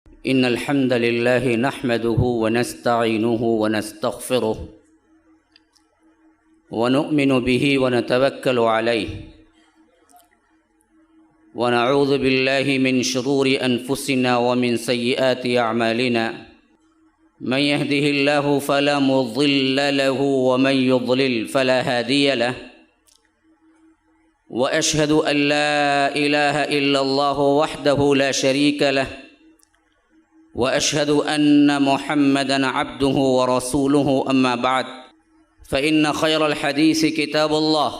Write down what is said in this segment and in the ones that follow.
إن الحمد لله نحمده ونستعينه ونستغفره ونؤمن به ونتوكل عليه ونعوذ بالله من شرور أنفسنا ومن سيئات أعمالنا من يهده الله فلا مضل له ومن يضلل فلا هادي له وأشهد أن لا إله إلا الله وحده لا شريك له وأشهد أن محمدًا عبده ورسوله أما بعد فإن خير الحديث كتاب الله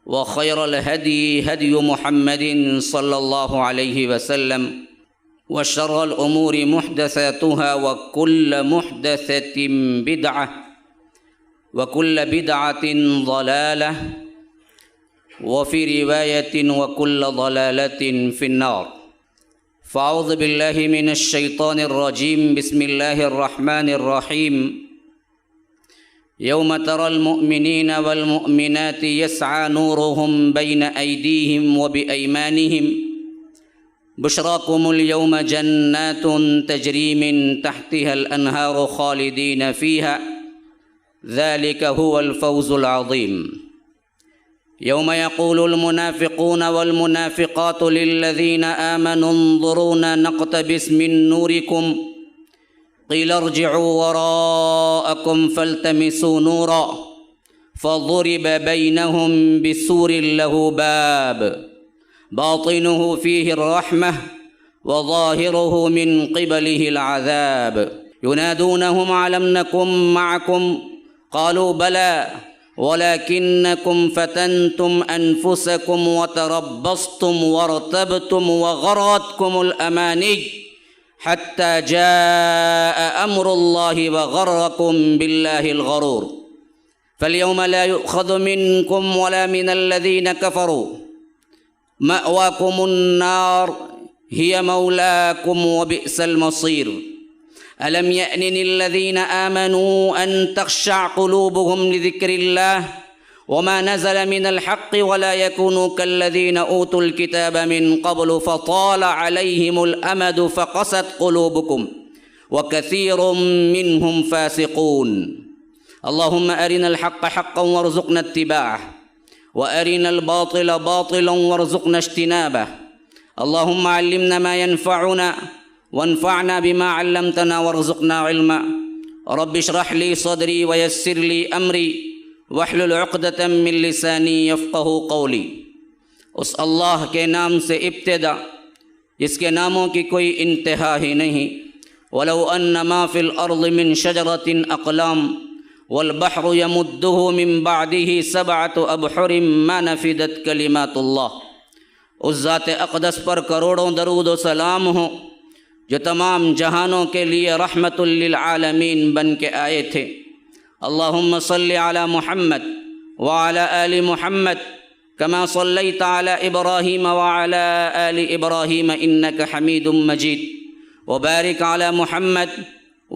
وخير الهدي هدي محمد صلى الله عليه وسلم وشر الأمور محدثاتها وكل محدثة بدعة وكل بدعة ضلالة وفي رواية وكل ضلالة في النار فأعوذ بالله من الشيطان الرجيم بسم الله الرحمن الرحيم يوم ترى المؤمنين والمؤمنات يسعى نورهم بين أيديهم وبأيمانهم بشراكم اليوم جنات تجري من تحتها الأنهار خالدين فيها ذلك هو الفوز العظيم يوم يقول المنافقون والمنافقات للذين آمنوا انظرونا نقتبس من نوركم قيل ارجعوا وراءكم فالتمسوا نورا فضرب بينهم بسور له باب باطنه فيه الرحمة وظاهره من قبله العذاب ينادونهم ألم نكن معكم قالوا بلى ولكنكم فتنتم أنفسكم وتربصتم وارتبتم وغرتكم الأماني حتى جاء أمر الله وغركم بالله الغرور فاليوم لا يؤخذ منكم ولا من الذين كفروا مأواكم النار هي مولاكم وبئس المصير ألم يأن الذين آمنوا أن تخشع قلوبهم لذكر الله وما نزل من الحق ولا يكونوا كالذين أوتوا الكتاب من قبل فطال عليهم الأمد فقست قلوبكم وكثير منهم فاسقون اللهم أرنا الحق حقا وارزقنا اتباعه وأرنا الباطل باطلا وارزقنا اجتنابه اللهم علمنا ما ينفعنا وانفعنا بما علمتنا وارزقنا علما رب اشرح لي صدري ويسر لي أمري واحلل عقدة من لسانی یفقہوا قولی۔ اس اللہ کے نام سے ابتدا جس کے ناموں کی کوئی انتہا ہی نہیں۔ وَلَوْ أَنَّ مَا فِي الْأَرْضِ مِنْ شَجَرَةٍ أَقْلَامٍ وَالْبَحْرُ يَمُدُّهُ مِنْ بَعْدِهِ سَبْعَةُ أَبْحُرٍ مَا نَفِدَتْ كَلِمَاتُ اللَّهِ۔ اس ذات اقدس پر کروڑوں درود و سلام ہوں جو تمام جہانوں کے لیے رحمت للعالمین بن کے آئے تھے۔ اللہم صلی علی محمد وعلی آل محمد کما صلیت علی ابراہیم وعلی آل ابراہیم انک حمید مجید وبارک علی محمد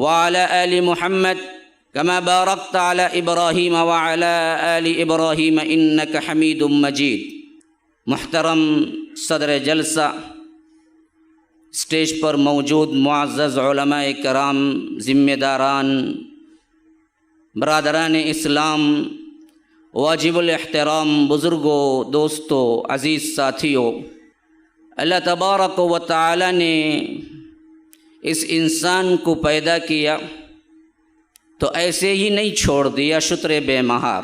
وعلی آل محمد کما بارکت علی ابراہیم وعلی آل ابراہیم انک حمید مجید۔ محترم صدر جلسہ، اسٹیج پر موجود معزز علماء کرام، ذمہ داران، برادران اسلام، واجب الاحترام بزرگوں، دوستوں، عزیز ساتھیوں، اللہ تبارک و تعالی نے اس انسان کو پیدا کیا تو ایسے ہی نہیں چھوڑ دیا شتر بے مہار،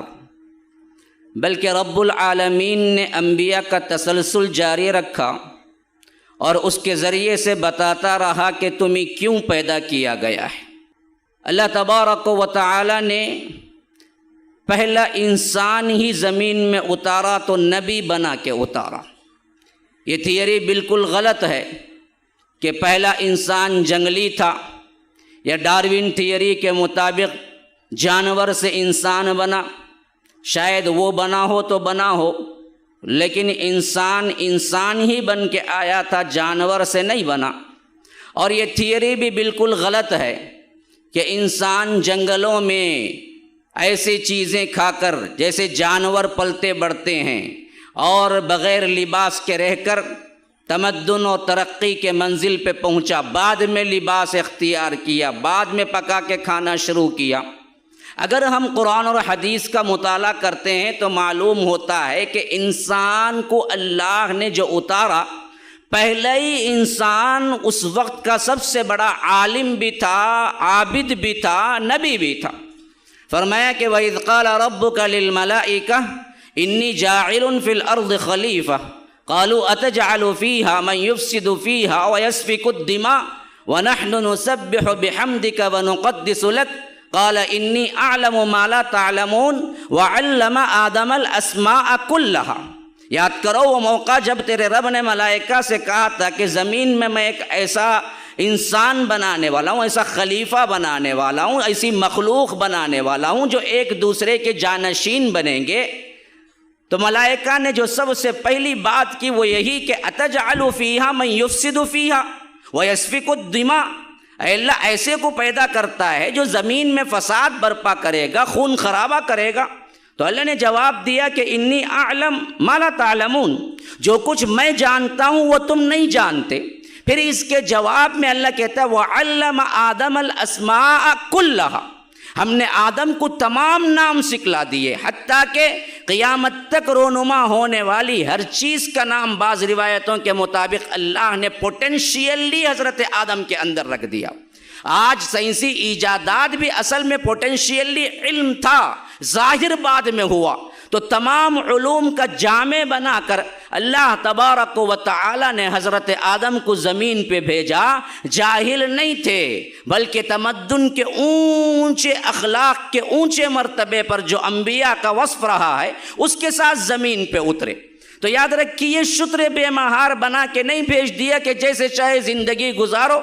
بلکہ رب العالمین نے انبیاء کا تسلسل جاری رکھا اور اس کے ذریعے سے بتاتا رہا کہ تمہیں کیوں پیدا کیا گیا ہے۔ اللہ تبارک و تعالی نے پہلا انسان ہی زمین میں اتارا تو نبی بنا کے اتارا۔ یہ تھیوری بالکل غلط ہے کہ پہلا انسان جنگلی تھا، یا ڈارون تھیوری کے مطابق جانور سے انسان بنا۔ شاید وہ بنا ہو تو بنا ہو، لیکن انسان انسان ہی بن کے آیا تھا، جانور سے نہیں بنا۔ اور یہ تھیوری بھی بالکل غلط ہے کہ انسان جنگلوں میں ایسی چیزیں کھا کر جیسے جانور پلتے بڑھتے ہیں اور بغیر لباس کے رہ کر تمدن اور ترقی کے منزل پہ پہنچا، بعد میں لباس اختیار کیا، بعد میں پکا کے کھانا شروع کیا۔ اگر ہم قرآن اور حدیث کا مطالعہ کرتے ہیں تو معلوم ہوتا ہے کہ انسان کو اللہ نے جو اتارا، پہلے ہی انسان اس وقت کا سب سے بڑا عالم بھی تھا، عابد بھی تھا، نبی بھی تھا۔ فرمایا کہ وَإِذْ قَالَ رَبُّكَ لِلْمَلَائِكَةِ إِنِّي جَاعِلٌ فِي الْأَرْضِ خَلِيفَةً قَالُوا أَتَجْعَلُ فِيهَا مَن يُفْسِدُ فِيهَا وَيَسْفِكُ الدِّمَاءَ وَنَحْنُ نُسَبِّحُ بِحَمْدِكَ وَنُقَدِّسُ لَكَ قَالَ إِنِّي أَعْلَمُ مَا لَا تَعْلَمُونَ وَعَلَّمَ آدَمَ الْأَسْمَاءَ كُلَّهَا۔ یاد کرو وہ موقع جب تیرے رب نے ملائکہ سے کہا تھا کہ زمین میں ایک ایسا انسان بنانے والا ہوں، ایسا خلیفہ بنانے والا ہوں، ایسی مخلوق بنانے والا ہوں جو ایک دوسرے کے جانشین بنیں گے۔ تو ملائکہ نے جو سب سے پہلی بات کی وہ یہی کہ أَتَجْعَلُ فِيهَا مَن يُفْسِدُ فِيهَا وَيَسْفِكُ الدِّمَاءَ، اے اللہ ایسے کو پیدا کرتا ہے جو زمین میں فساد برپا کرے گا، خون خرابہ کرے گا۔ تو اللہ نے جواب دیا کہ انی اعلم ما لا تعلمون، جو کچھ میں جانتا ہوں وہ تم نہیں جانتے۔ پھر اس کے جواب میں اللہ کہتا ہے وَعَلَّمَ آدَمَ الْأَسْمَاءَ كُلَّهَا، ہم نے آدم کو تمام نام سکھلا دیے، حتیٰ کہ قیامت تک رونما ہونے والی ہر چیز کا نام بعض روایتوں کے مطابق اللہ نے پوٹینشیلی حضرت آدم کے اندر رکھ دیا۔ آج سائنسی ایجادات بھی اصل میں پوٹینشیلی علم تھا، ظاہر بعد میں ہوا۔ تو تمام علوم کا جامع بنا کر اللہ تبارک و تعالی نے حضرت آدم کو زمین پہ بھیجا۔ جاہل نہیں تھے بلکہ تمدن کے اونچے اخلاق کے اونچے مرتبے پر جو انبیاء کا وصف رہا ہے اس کے ساتھ زمین پہ اترے۔ تو یاد رکھیے شتر بے مہار بنا کے نہیں بھیج دیا کہ جیسے چاہے زندگی گزارو،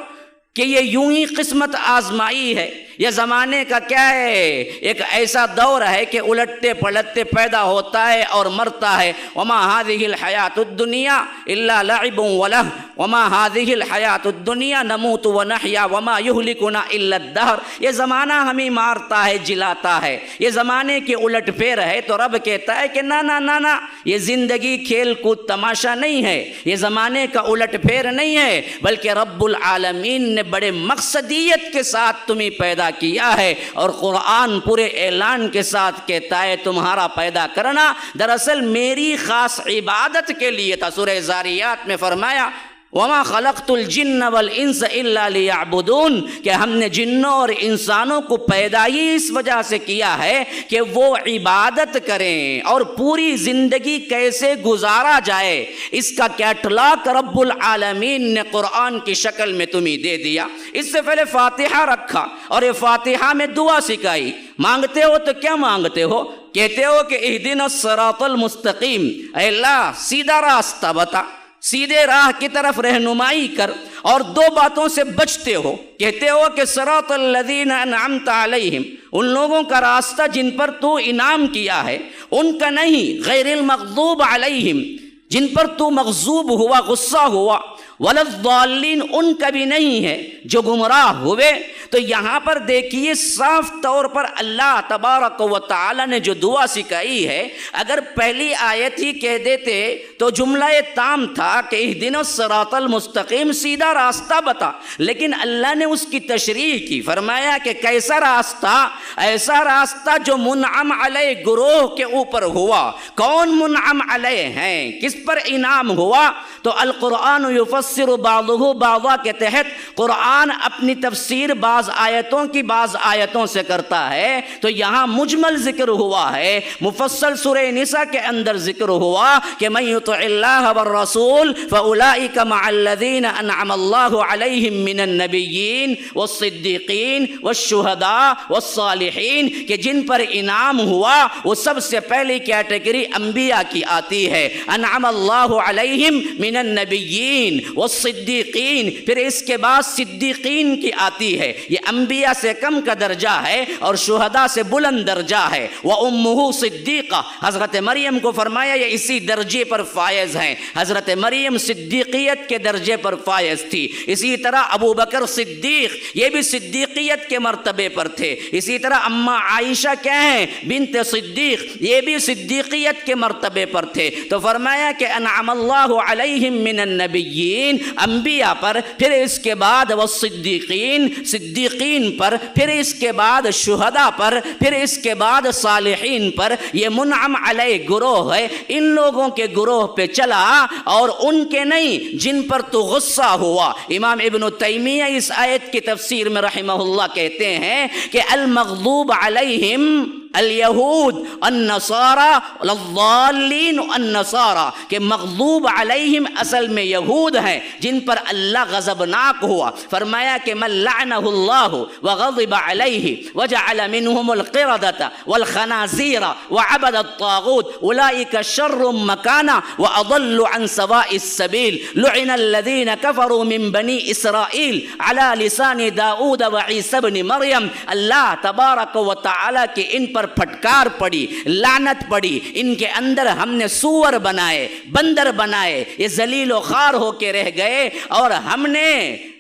کہ یہ یوں ہی قسمت آزمائی ہے۔ یہ زمانے کا کیا ہے، ایک ایسا دور ہے کہ الٹتے پلٹتے پیدا ہوتا ہے اور مرتا ہے۔ وما هذه الحیات الدنیا الا لعب ولہو وما هذه الحیات الدنیا نموت ونحیا وما یہلکنا الا الدہر۔ یہ زمانہ ہمیں مارتا ہے، جلاتا ہے، یہ زمانے کی الٹ پھیر ہے۔ تو رب کہتا ہے کہ نا نا نا نا، یہ زندگی کھیل کود تماشا نہیں ہے، یہ زمانے کا الٹ پھیر نہیں ہے، بلکہ رب العالمین نے بڑے مقصدیت کے ساتھ تمہیں پیدا کیا ہے۔ اور قرآن پورے اعلان کے ساتھ کہتا ہے تمہارا پیدا کرنا دراصل میری خاص عبادت کے لیے تھا۔ سورہ زاریات میں فرمایا وَمَا خَلَقْتُ الْجِنَّ وَالْإِنسَ إِلَّا لِيَعْبُدُونَ، کہ ہم نے جنوں اور انسانوں کو پیدا ہی اس وجہ سے کیا ہے کہ وہ عبادت کریں، اور پوری زندگی کیسے گزارا جائے اس کا کیٹلاگ رب العالمین نے قرآن کی شکل میں تمہیں دے دیا۔ اس سے پہلے فاتحہ رکھا اور یہ فاتحہ میں دعا سکھائی۔ مانگتے ہو تو کیا مانگتے ہو؟ کہتے ہو کہ اہدنا الصراط المستقیم، اے اللہ سیدھا راستہ بتا، سیدھے راہ کی طرف رہنمائی کر، اور دو باتوں سے بچتے ہو۔ کہتے ہو کہ صراط الذین انعمت علیہم، ان لوگوں کا راستہ جن پر تو انعام کیا ہے، ان کا نہیں، غیر المغضوب علیہم، جن پر تو مغضوب ہوا، غصہ ہوا، ولا الضالین، ان کا بھی نہیں ہے جو گمراہ ہوئے۔ تو یہاں پر دیکھیے صاف طور پر اللہ تبارک و تعالی نے جو دعا سکھائی ہے، اگر پہلی آیت ہی کہہ دیتے تو جملہ تام تھا کہ اہدنا الصراط المستقیم، سیدھا راستہ بتا، لیکن اللہ نے اس کی تشریح کی، فرمایا کہ کیسا راستہ؟ ایسا راستہ جو منعم علیہ گروہ کے اوپر ہوا۔ کون منعم علیہ ہیں، کس پر انعام ہوا؟ تو القرآن یفسر بعضہ بعضا کے تحت قرآن اپنی تفسیر بعض آیتوں کی بعض آیتوں سے کرتا ہے۔ تو یہاں مجمل ذکر ہوا ہے، مفصل سورہ نساء کے اندر ذکر ہوا کہ من یطع اللہ والرسول فاولئک مع الذین انعم اللہ علیہم من النبیین والصدیقین والشہداء والصالحین، کہ جن پر انعام ہوا وہ سب سے پہلی کیٹیگری انبیاء کی آتی ہے۔ انعم اللہ علیہم من النبیین والصدیقین، پھر اس کے بعد صدیق صدیقین کی آتی ہے، یہ انبیاء سے کم کا درجہ ہے اور شہداء سے بلند درجہ ہے۔ وَأُمُّهُ صدیقہ، حضرت مریم کو فرمایا یہ اسی درجے پر فائز ہیں، حضرت مریم صدیقیت کے درجے پر فائز تھی۔ اسی طرح ابو بکر صدیق یہ بھی صدیقیت کے مرتبے پر تھے۔ اسی طرح اماں عائشہ کیا ہیں؟ بنت صدیق، یہ بھی صدیقیت کے مرتبے پر تھے۔ تو فرمایا کہ انعم اللہ علیہم من النبیین، انبیاء پر، پھر اس کے بعد والصدیقین، صدیقین پر، پھر اس کے بعد شہداء پر، پھر اس کے بعد صالحین پر۔ یہ منعم علیہ گروہ ہے، ان لوگوں کے گروہ پہ چلا اور ان کے نہیں جن پر تو غصہ ہوا۔ امام ابن تیمیہ اس آیت کی تفسیر میں رحمہ اللہ کہتے ہیں کہ المغضوب علیہم الیہود النصارى الضالین النصارى، کہ مغضوب علیہم اصل میں یہود ہیں جن پر اللہ غضبناک ہوا۔ فرمایا کہ من لعنہ اللہ وغضب علیہ وجعل منہم القردة والخنازیر وعبد الطاغوت اولئک شر مکانا واضل عن سواء السبیل لعن الذین کفروا من بنی اسرائیل على لسان داؤد وعیسی بن مریم۔ اللہ تبارک و تعالی کے ان پر پھٹکار پڑی، لعنت پڑی، ان کے اندر ہم نے سور بنائے، بندر بنائے، یہ ذلیل و خوار ہو کے رہ گئے، اور ہم نے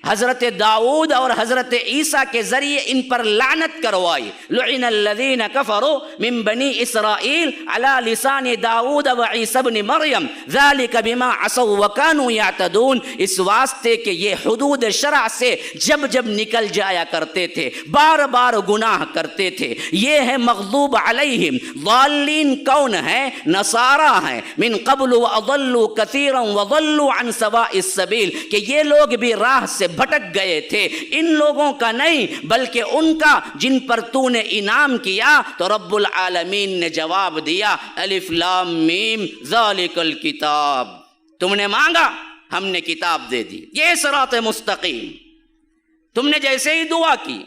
حضرت داؤد اور حضرت عیسیٰ کے ذریعے ان پر لعنت کروائی۔ لعن الذین کفروا من بنی اسرائیل علی لسان داؤد و عیسی بن مریم ذلک بما عصوا وکانوا یعتدون، اس واسطے کہ یہ حدود شرع سے جب جب نکل جایا کرتے تھے، بار بار گناہ کرتے تھے۔ یہ ہے مغضوب علیہم۔ ضالین کون ہیں؟ نصارہ ہیں۔ من قبل واضلوا کثیرا وضلوا عن سواء السبیل، کہ یہ لوگ بھی راہ سے بھٹک گئے تھے، ان لوگوں کا نہیں بلکہ ان کا جن پر تو نے انعام کیا۔ تو رب العالمین نے جواب دیا الف لام میم ذالک الکتاب، تم نے مانگا ہم نے کتاب دے دی، یہ صراط مستقیم۔ تم نے جیسے ہی دعا کی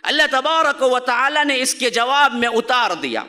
اللہ تبارک و تعالی نے اس کے جواب میں اتار دیا۔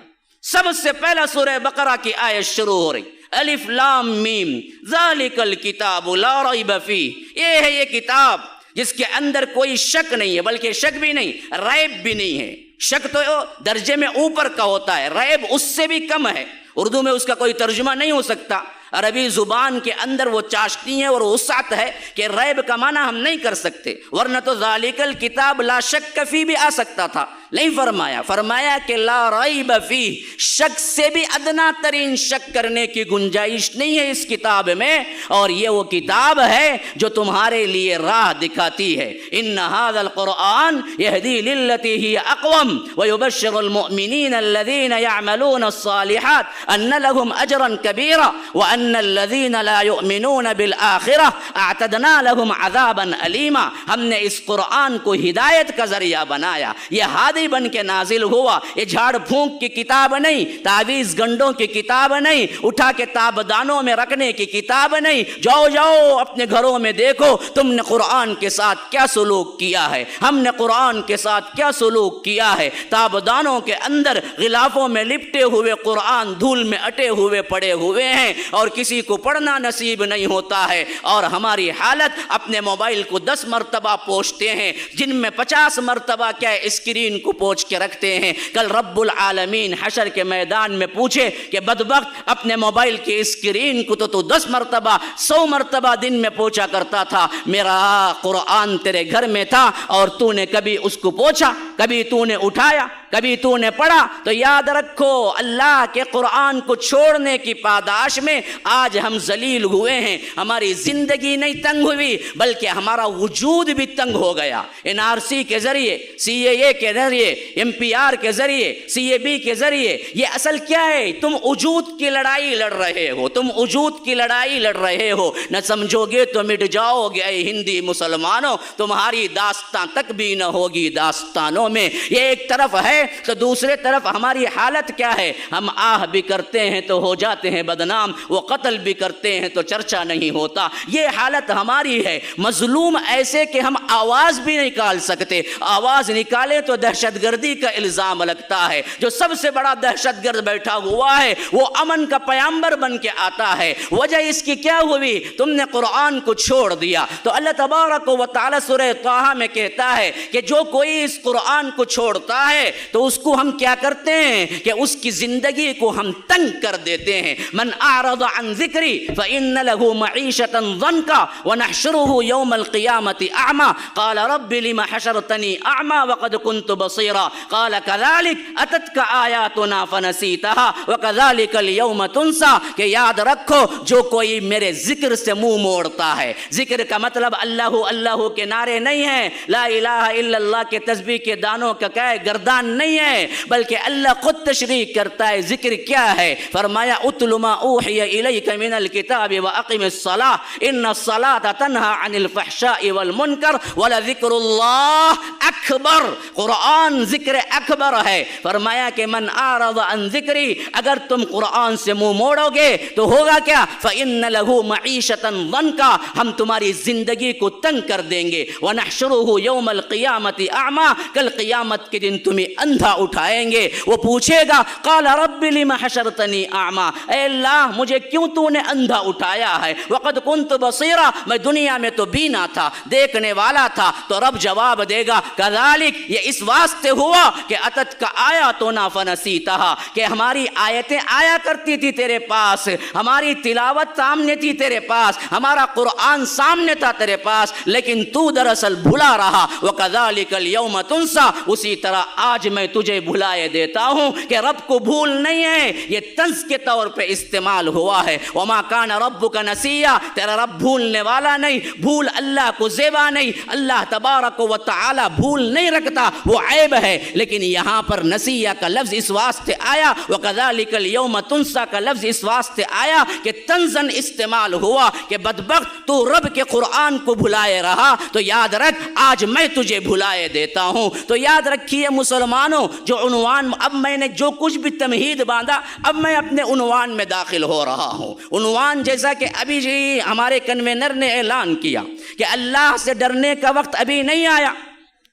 سب سے پہلا سورہ بقرہ کی آیت شروع ہو رہی الف لام میم ذالک الکتاب لا ریب فیہ، یہ ہے یہ کتاب جس کے اندر کوئی شک نہیں ہے، بلکہ شک بھی نہیں، ریب بھی نہیں ہے۔ شک تو درجے میں اوپر کا ہوتا ہے، ریب اس سے بھی کم ہے۔ اردو میں اس کا کوئی ترجمہ نہیں ہو سکتا، عربی زبان کے اندر وہ چاشنی ہے اور وسعت ہے کہ ریب کا معنی ہم نہیں کر سکتے، ورنہ تو ذالک الکتاب لا شک فی بھی آ سکتا تھا، نہیں فرمایا۔ فرمایا کہ لا ریب فی، شک سے بھی ادنا ترین شک کرنے کی گنجائش نہیں ہے اس کتاب میں، اور یہ وہ کتاب ہے جو تمہارے لیے راہ دکھاتی ہے۔ ان ھذا القرآن یہدی للتی ہی اقوم ویبشر المؤمنین الذین یعملون الصالحات ان لهم اجرا کبیرا وان الذین لا یؤمنون بالآخرہ اعتدنا لهم عذابا علیما۔ ہم نے اس قرآن کو ہدایت کا ذریعہ بنایا، یہ ہادی بن کے نازل ہوا، یہ جھاڑ پھونک کی کتاب نہیں، تعویذ گنڈوں کی کتاب نہیں، اٹھا کے تابدانوں میں رکھنے کی کتاب نہیں۔ جاؤ جاؤ اپنے گھروں میں دیکھو تم نے قرآن کے ساتھ کیا سلوک کیا ہے، ہم نے قرآن کے ساتھ کیا سلوک کیا ہے۔ تابدانوں کے اندر غلافوں میں لپٹے ہوئے قرآن دھول میں اٹے ہوئے پڑے ہوئے ہیں اور کسی کو پڑھنا نصیب نہیں ہوتا ہے، اور ہماری حالت اپنے موبائل کو 10 مرتبہ پوچھتے ہیں، جن میں 50 مرتبہ کیا اسکرین کو پوچھ کے رکھتے ہیں۔ کل رب العالمین حشر کے میدان میں پوچھے کہ بدبخت اپنے موبائل کی اسکرین کو تو 10 مرتبہ 100 مرتبہ دن میں پوچھا کرتا تھا، میرا قرآن تیرے گھر میں تھا اور تو نے کبھی اس کو پوچھا، کبھی تو نے اٹھایا، کبھی تو نے پڑھا؟ تو یاد رکھو اللہ کے قرآن کو چھوڑنے کی پاداش میں آج ہم ذلیل ہوئے ہیں۔ ہماری زندگی نہیں تنگ ہوئی بلکہ ہمارا وجود بھی تنگ ہو گیا۔ NRC کے ذریعے، CAA کے ذریعے، MPR کے ذریعے، CAB کے ذریعے، یہ اصل کیا ہے؟ تم وجود کی لڑائی لڑ رہے ہو، تم وجود کی لڑائی لڑ رہے ہو۔ نہ سمجھو گے تو مٹ جاؤ گے اے ہندی مسلمانوں، تمہاری داستان تک بھی نہ ہوگی داستانوں میں۔ یہ ایک طرف ہے ہے تو دوسرے طرف ہماری حالت کیا ہے؟ ہم آہ بھی کرتے ہیں تو ہو جاتے ہیں بدنام، وہ قتل بھی کرتے ہیں تو چرچا نہیں ہوتا۔ یہ حالت ہماری ہے، مظلوم ایسے کہ ہم آواز بھی نہیں نکال سکتے، آواز نکالے تو دہشت گردی کا الزام لگتا ہے۔ جو سب سے بڑا دہشت گرد بیٹھا ہوا ہے وہ امن کا پیامبر بن کے آتا ہے۔ وجہ اس کی کیا ہوئی؟ تم نے قرآن کو چھوڑ دیا۔ تو اللہ تبارک و تعالی سورہ طٰہٰ میں کہتا ہے کہ جو کوئی اس قرآن کو چھوڑتا ہے تو اس کو ہم کیا کرتے ہیں کہ اس کی زندگی کو ہم تنگ کر دیتے ہیں۔ من اعرض عن ذکری فإن له معیشۃ ضنکا ونحشره یوم القیامۃ اعمی قال رب لم حشرتنی اعمی وقد كنت بصیرا قال كذلك اتتك آیاتنا فنسیتها وكذلك اليوم تنسى۔ کہ یاد رکھو جو کوئی میرے ذکر سے منہ موڑتا ہے، ذکر کا مطلب اللہ اللہ کے نعرے نہیں ہے، لا الہ الا اللہ کے تسبیح کے دانوں کا کیا ہے گردان نہیں ہے، بلکہ اللہ خود تشریح کرتا ہے ذکر کیا ہے۔ فرمایا اتل ما اوحی الیک من الکتاب واقم الصلاۃ ان الصلاۃ تنہی عن الفحشاء والمنکر ولذکر اللہ اکبر۔ قرآن ذکر اکبر ہے۔ فرمایا کہ من اعرض عن ذکری، اگر تم قرآن سے منہ موڑو گے تو ہوگا کیا؟ فإن له معیشۃ ضنکا، ہم تمہاری زندگی کو تنگ کر دیں گے۔ ونحشره یوم القیامۃ اعمی، کل قیامت کے دن تمہیں اندھا اٹھائیں گے۔ وہ پوچھے گا قال رب لم حشرتنی اعمی، اے اللہ مجھے کیوں تو نے اندھا اٹھایا ہے؟ وقد كنت بصیرا، میں دنیا میں تو بینا تھا، دیکھنے والا تھا۔ تو رب جواب دے گا کذالک، یہ اس واسطے ہوا کہ اتت کا آیاتنا فنسیتها، کہ ہماری آیتیں آیا کرتی تھی تیرے پاس، ہماری تلاوت سامنے تھی تیرے پاس، ہمارا قرآن سامنے تھا تیرے پاس، لیکن تو دراصل بھلا رہا۔ وَكَذَلِكَ الْيَوْمَ تُنْسَى، اسی طرح آج میں تجھے بھلائے دیتا ہوں۔ کہ رب کو بھول نہیں ہے، یہ طنز کے طور پہ استعمال ہوا ہے۔ وَمَا كَانَ رَبُّكَ نَسِيًّا، تیرا رب بھولنے والا نہیں، بھول اللہ کو زیبا نہیں، اللہ تبارک و تعالی بھول نہیں رکھتا، وہ عیب ہے۔ لیکن یہاں پر نسیہ کا لفظ اس واسطے آیا، وَكَذَلِكَ الْيَوْمَ تُنْسَى کا لفظ اس واسطے آیا کہ طنزاً استعمال ہوا کہ بدبخت تو رب کے قرآن کو بھلائے رہا، تو یاد رکھ آج میں تجھے بھلائے دیتا ہوں۔ تو یاد رکھیے مسلمانوں، جو عنوان اب میں نے جو کچھ بھی تمہید باندھا، اب میں اپنے عنوان میں داخل ہو رہا ہوں۔ عنوان جیسا کہ ابھی جی ہمارے کنوینر نے اعلان کیا کہ اللہ سے ڈرنے کا وقت ابھی نہیں آیا،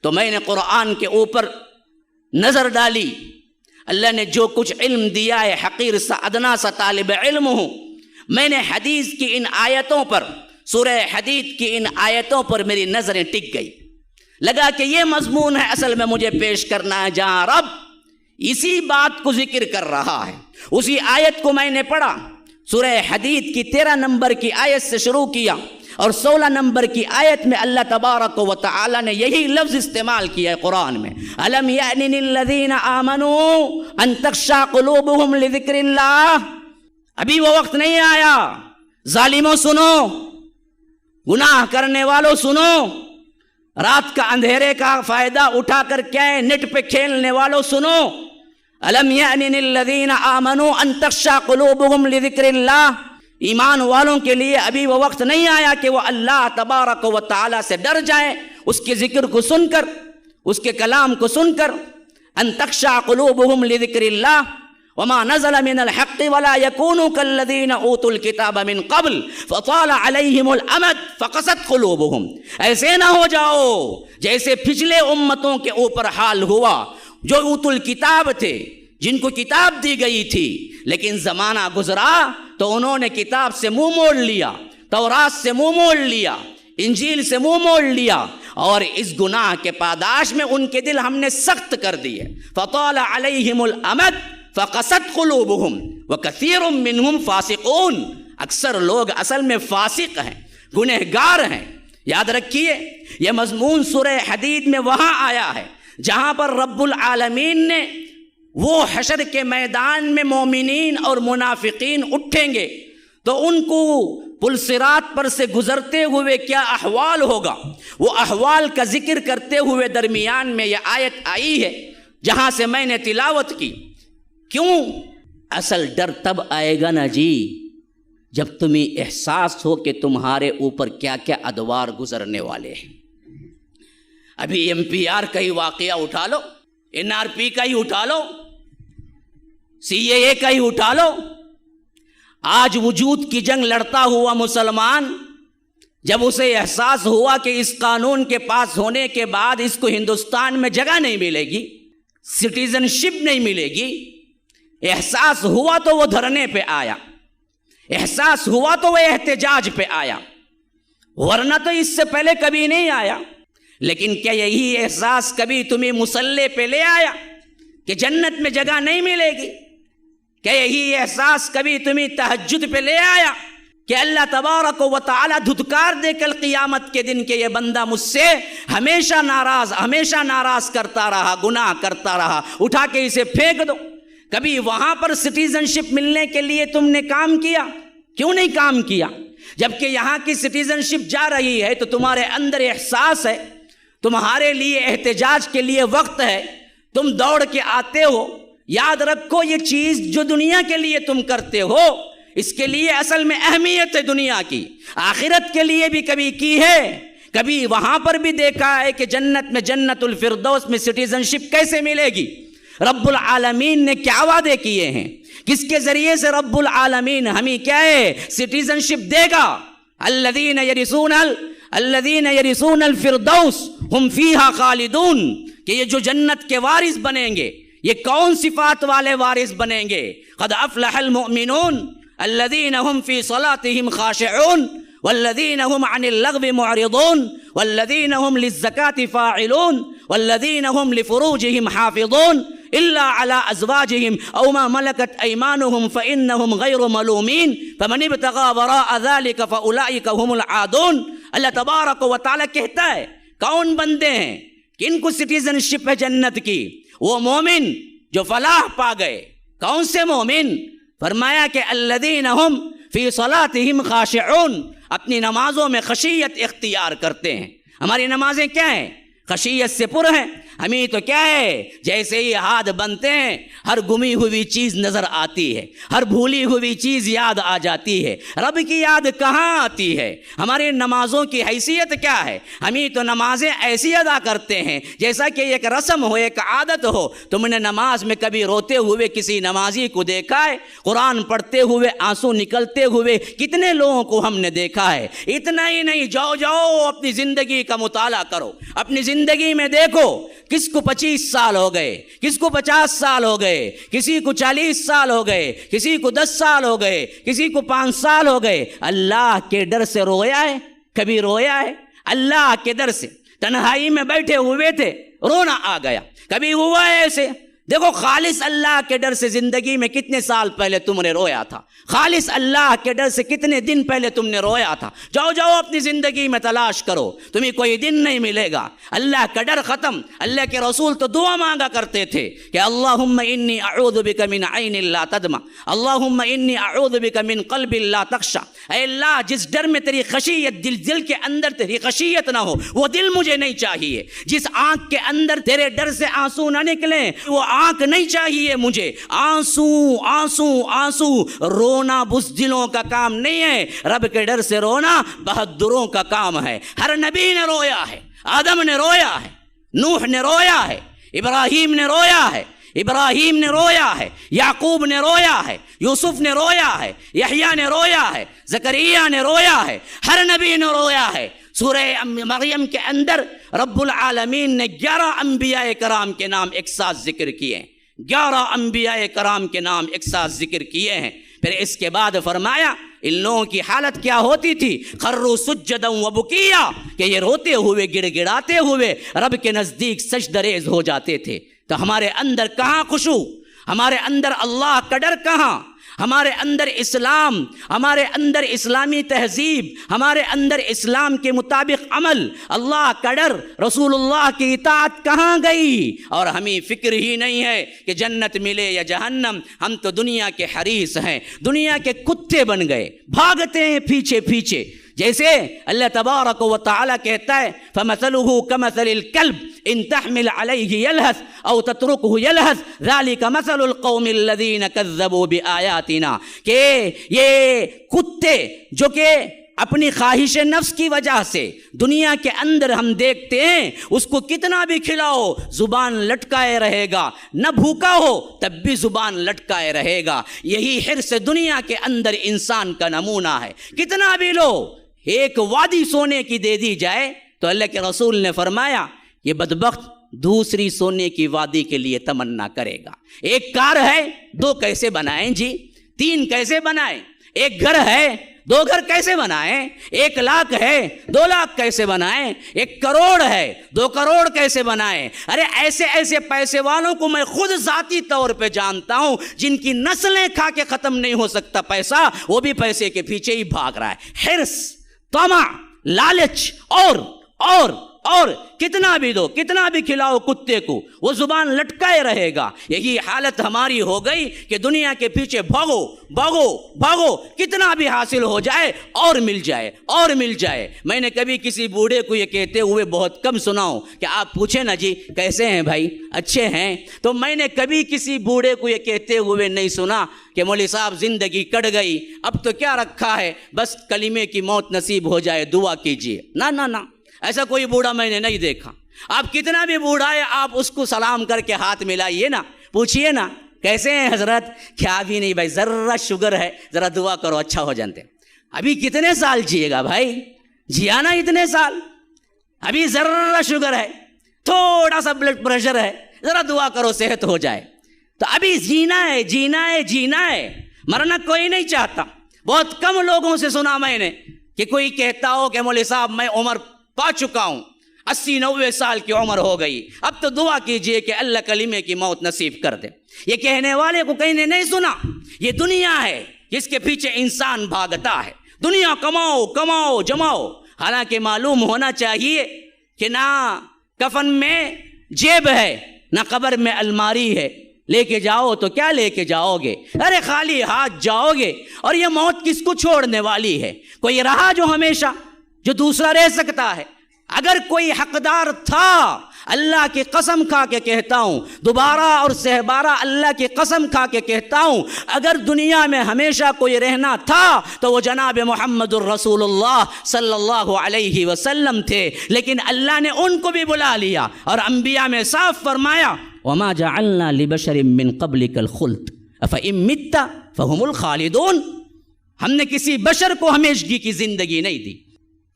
تو میں نے قرآن کے اوپر نظر ڈالی۔ اللہ نے جو کچھ علم دیا ہے، حقیر سا ادنا سا طالب علم ہوں، میں نے حدیث کی ان آیتوں پر، سورہ حدید کی ان آیتوں پر میری نظریں ٹک گئی۔ لگا کہ یہ مضمون ہے اصل میں مجھے پیش کرنا ہے، جہاں رب اسی بات کو ذکر کر رہا ہے۔ اسی آیت کو میں نے پڑھا، سورہ حدید کی 13 نمبر کی آیت سے شروع کیا، اور 16 نمبر کی آیت میں اللہ تبارک و تعالی نے یہی لفظ استعمال کیا ہے قرآن میں، الم یأن للذین آمنوا ان تخشع قلوبهم لذکر اللہ۔ ابھی وہ وقت نہیں آیا، ظالموں سنو، گناہ کرنے والوں سنو، رات کا اندھیرے کا فائدہ اٹھا کر کیا ہے نیٹ پہ کھیلنے والوں سنو، الم یأن للذین آمنوا ان تخشع قلوبهم لذکر اللہ۔ ایمان والوں کے لیے ابھی وہ وقت نہیں آیا کہ وہ اللہ تبارک و تعالی سے ڈر جائیں، اس کے ذکر کو سن کر، اس کے کلام کو سن کر۔ ان تخشع قلوبهم لذکر اللہ وما نزل من الحق ولا يكونوا كالذين اوتوا الكتاب من قبل فطال عليهم الامد فقست قلوبهم۔ ایسے نہ ہو جاؤ جیسے پچھلے امتوں کے اوپر حال ہوا، جو اوتوا الکتاب تھے، جن کو کتاب دی گئی تھی، لیکن زمانہ گزرا تو انہوں نے کتاب سے منہ موڑ لیا، تورات سے منہ موڑ لیا، انجیل سے منہ موڑ لیا، اور اس گناہ کے پاداش میں ان کے دل ہم نے سخت کر دیے۔ فطال علیہم الامد فقست قلوبہم وکثیر منہم فاسقون۔ اکثر لوگ اصل میں فاسق ہیں، گنہگار ہیں۔ یاد رکھیے یہ مضمون سورہ حدید میں وہاں آیا ہے جہاں پر رب العالمین نے وہ حشر کے میدان میں مومنین اور منافقین اٹھیں گے تو ان کو پل صراط پر سے گزرتے ہوئے کیا احوال ہوگا، وہ احوال کا ذکر کرتے ہوئے درمیان میں یہ آیت آئی ہے جہاں سے میں نے تلاوت کی۔ کیوں؟ اصل ڈر تب آئے گا نا جی جب تمہیں احساس ہو کہ تمہارے اوپر کیا کیا ادوار گزرنے والے ہیں۔ ابھی MP R کا ہی واقعہ اٹھا لو، NRP کا ہی اٹھا لو, CAA کا ہی اٹھا لو. آج وجود کی جنگ لڑتا ہوا مسلمان جب اسے احساس ہوا کہ اس قانون کے پاس ہونے کے بعد اس کو ہندوستان میں جگہ نہیں ملے گی, سٹیزن شپ نہیں ملے گی, احساس ہوا تو وہ دھرنے پہ آیا, احساس ہوا تو وہ احتجاج پہ آیا, ورنہ تو اس سے پہلے کبھی نہیں آیا. لیکن کیا یہی احساس کبھی تمہیں مسلح پہ لے آیا کہ جنت میں جگہ نہیں ملے گی؟ کیا یہی احساس کبھی تمہیں تہجد پہ لے آیا کہ اللہ تبارک و تعالی دھتکار دے کل قیامت کے دن کہ یہ بندہ مجھ سے ہمیشہ ناراض کرتا رہا, گناہ کرتا رہا, اٹھا کے اسے پھینک دو؟ کبھی وہاں پر سٹیزن شپ ملنے کے لیے تم نے کام کیا؟ کیوں نہیں کام کیا؟ جبکہ یہاں کی سٹیزن شپ جا رہی ہے تو تمہارے اندر احساس ہے, تمہارے لیے احتجاج کے لیے وقت ہے, تم دوڑ کے آتے ہو. یاد رکھو یہ چیز جو دنیا کے لیے تم کرتے ہو اس کے لیے اصل میں اہمیت ہے دنیا کی, آخرت کے لیے بھی کبھی کی ہے. کبھی وہاں پر بھی دیکھا ہے کہ جنت میں, جنت الفردوس میں سٹیزن شپ کیسے ملے گی؟ رب العالمین نے کیا وعدے کیے ہیں؟ کس کے ذریعے سے رب العالمین ہمیں کیا ہے سٹیزن شپ دے گا؟ الذین یرثون الفردوس ہم فیہا خالدون, کہ یہ جو جنت کے وارث بنیں گے یہ کون صفات والے وارث بنیں گے؟ قد افلح المؤمنون الذین هم فی صلاتهم خاشعون والذین هم عن اللغو معرضون والذین هم للزکاة فاعلون والذین هم لفروجهم حافظون الا على ازواجهم او ما ملكت ايمانهم فانهم غير ملومين فمن ابتغى وراء ذلك فاولئك هم العادون. اللہ تبارک و تعالی کہتا ہے کون بندے ہیں کن کو سٹیزن شپ ہے جنت کی؟ وہ مومن جو فلاح پا گئے. کون سے مومن؟ فرمایا کہ الذین هم فی صلاتهم خاشعون, اپنی نمازوں میں خشیت اختیار کرتے ہیں. ہماری نمازیں کیا ہیں؟ خشیت سے پر ہیں. ہمیں تو کیا ہے جیسے ہی ہاتھ بنتے ہیں ہر گمی ہوئی چیز نظر آتی ہے, ہر بھولی ہوئی چیز یاد آ جاتی ہے. رب کی یاد کہاں آتی ہے؟ ہماری نمازوں کی حیثیت کیا ہے؟ ہمیں تو نمازیں ایسی ادا کرتے ہیں جیسا کہ ایک رسم ہو, ایک عادت ہو. تم نے نماز میں کبھی روتے ہوئے کسی نمازی کو دیکھا ہے؟ قرآن پڑھتے ہوئے آنسو نکلتے ہوئے کتنے لوگوں کو ہم نے دیکھا ہے. اتنا ہی نہیں, جاؤ اپنی زندگی کا مطالعہ کرو, اپنی زندگی میں دیکھو کس کو 25 سال ہو گئے, کس کو 50 سال ہو گئے, کسی کو 40 سال ہو گئے, کسی کو 10 سال ہو گئے, کسی کو 5 سال ہو گئے. اللہ کے ڈر سے رویا ہے؟ کبھی رویا ہے؟ اللہ کے ڈر سے تنہائی میں بیٹھے ہوئے تھے, رونا آ گیا. کبھی ہوا ہے ایسے؟ دیکھو خالص اللہ کے ڈر سے زندگی میں کتنے سال پہلے تم نے رویا تھا؟ خالص اللہ کے ڈر سے کتنے دن پہلے تم نے رویا تھا؟ جاؤ اپنی زندگی میں تلاش کرو, تمہیں کوئی دن نہیں ملے گا. اللہ کا ڈر ختم. اللہ کے رسول تو دعا مانگا کرتے تھے کہ اللہم انی اعوذ بک من عین لا تدمع, اللہم انی اعوذ بک من قلب لا تخشع. اے اللہ جس ڈر میں تیری خشیت, دل کے اندر تیری خشیت نہ ہو وہ دل مجھے نہیں چاہیے. جس آنکھ کے اندر تیرے ڈر سے آنسو نہ نکلیں وہ آنکھ نہیں چاہیے مجھے. آنسو آنسو آنسو رونا بزدلوں کا کام نہیں ہے, رب کے ڈر سے رونا بہادروں کا کام ہے. ہر نبی نے رویا ہے, آدم نے رویا ہے, نوح نے رویا ہے, ابراہیم نے رویا ہے, ابراہیم نے رویا ہے, یعقوب نے رویا ہے, یوسف نے رویا ہے, یحییٰ نے رویا ہے, زکریا نے رویا ہے, ہر نبی نے رویا ہے. سورہ مریم کے اندر رب العالمین نے 11 انبیاء کرام کے نام ایک ساتھ ذکر کیے ہیں. 11 انبیاء کرام کے نام ایک ساتھ ذکر کیے ہیں. پھر اس کے بعد فرمایا ان لوگوں کی حالت کیا ہوتی تھی؟ خروا سجدا وبکیا, کہ یہ روتے ہوئے گڑ گڑاتے ہوئے رب کے نزدیک سجدہ ریز ہو جاتے تھے. تو ہمارے اندر کہاں خشوع, ہمارے اندر اللہ کا ڈر کہاں, ہمارے اندر اسلام, ہمارے اندر اسلامی تہذیب, ہمارے اندر اسلام کے مطابق عمل, اللہ کا ڈر, رسول اللہ کی اطاعت کہاں گئی؟ اور ہمیں فکر ہی نہیں ہے کہ جنت ملے یا جہنم. ہم تو دنیا کے حریص ہیں, دنیا کے کتے بن گئے, بھاگتے ہیں پیچھے پیچھے. جیسے اللہ تبارک و تعالی کہتا ہے فَمَثَلُهُ كَمَثَلِ الْكَلْبِ إِن تَحْمِلْ عَلَيْهِ يَلْهَثْ أَوْ تَتْرُكْهُ يَلْهَثْ ذَلِكَ مَثَلُ الْقَوْمِ الَّذِينَ كَذَّبُوا بِآيَاتِنَا, کہ یہ کتے جو کہ اپنی خواہش نفس کی وجہ سے دنیا کے اندر ہم دیکھتے ہیں اس کو کتنا بھی کھلاؤ زبان لٹکائے رہے گا، نہ بھوکا ہو تب بھی زبان لٹکائے رہے گا۔ یہی حرص دنیا کے اندر انسان کا نمونہ ہے۔ کتنا بھی لو، ایک وادی سونے کی دے دی جائے تو اللہ کے رسول نے فرمایا یہ بدبخت دوسری سونے کی وادی کے لیے تمنا کرے گا۔ ایک کار ہے، 2 کیسے بنائیں جی؟ 3 کیسے بنائیں؟ ایک گھر ہے، 2 گھر کیسے بنائیں؟ 1 لاکھ ہے، 2 لاکھ کیسے بنائیں؟ 1 کروڑ ہے، 2 کروڑ کیسے بنائیں؟ ارے ایسے ایسے پیسے والوں کو میں خود ذاتی طور پہ جانتا ہوں جن کی نسلیں کھا کے ختم نہیں ہو سکتا پیسہ، وہ بھی پیسے کے پیچھے ہی بھاگ رہا ہے۔ حرص، طمع، لالچ اور کتنا بھی دو، کتنا بھی کھلاؤ کتے کو وہ زبان لٹکائے رہے گا۔ یہی حالت ہماری ہو گئی کہ دنیا کے پیچھے بھاگو، کتنا بھی حاصل ہو جائے اور مل جائے۔ میں نے کبھی کسی بوڑھے کو یہ کہتے ہوئے بہت کم سنا ہوں کہ آپ پوچھیں نا جی کیسے ہیں بھائی، اچھے ہیں؟ تو میں نے کبھی کسی بوڑھے کو یہ کہتے ہوئے نہیں سنا کہ مولوی صاحب زندگی کٹ گئی، اب تو کیا رکھا ہے، بس کلمے کی موت نصیب ہو جائے دعا کیجئے۔ نہ، ایسا کوئی بوڑھا میں نے نہیں دیکھا۔ آپ کتنا بھی بوڑھا ہے آپ اس کو سلام کر کے ہاتھ ملائیے نا، پوچھئے نا کیسے ہیں حضرت؟ کیا بھی نہیں بھائی، ذرا شوگر ہے، ذرا دعا کرو اچھا ہو جانتے۔ ابھی کتنے سال جیے گا بھائی؟ جیا نا اتنے سال، ابھی ذرا شوگر ہے، تھوڑا سا بلڈ پریشر ہے، ذرا دعا کرو صحت ہو جائے۔ تو ابھی جینا ہے، مرنا کوئی نہیں چاہتا۔ بہت کم لوگوں سے سنا میں نے کہ کوئی کہتا ہو کہ مولوی صاحب میں عمر پا چکا ہوں، 80-90 سال کی عمر ہو گئی، اب تو دعا کیجئے کہ اللہ کلمے کی موت نصیب کر دے۔ یہ کہنے والے کو کہیں نے نہیں سنا۔ یہ دنیا ہے جس کے پیچھے انسان بھاگتا ہے، دنیا کماؤ جماؤ، حالانکہ معلوم ہونا چاہیے کہ نہ کفن میں جیب ہے، نہ قبر میں الماری ہے۔ لے کے جاؤ تو کیا لے کے جاؤ گے؟ ارے خالی ہاتھ جاؤ گے، اور یہ موت کس کو چھوڑنے والی ہے؟ کوئی رہا جو ہمیشہ، جو دوسرا رہ سکتا ہے؟ اگر کوئی حقدار تھا، اللہ کی قسم کھا کے کہتا ہوں، دوبارہ اور سہبارہ اللہ کی قسم کھا کے کہتا ہوں، اگر دنیا میں ہمیشہ کوئی رہنا تھا تو وہ جناب محمد الرسول اللہ صلی اللہ علیہ وسلم تھے، لیکن اللہ نے ان کو بھی بلا لیا، اور انبیاء میں صاف فرمایا وَمَا جَعَلْنَا لِبَشَرٍ مِّن قَبْلِكَ الْخُلْدَ أَفَإِن مِتَّ فَهُمُ الْخَالِدُونَ۔ ہم نے کسی بشر کو ہمیشگی کی زندگی نہیں دی،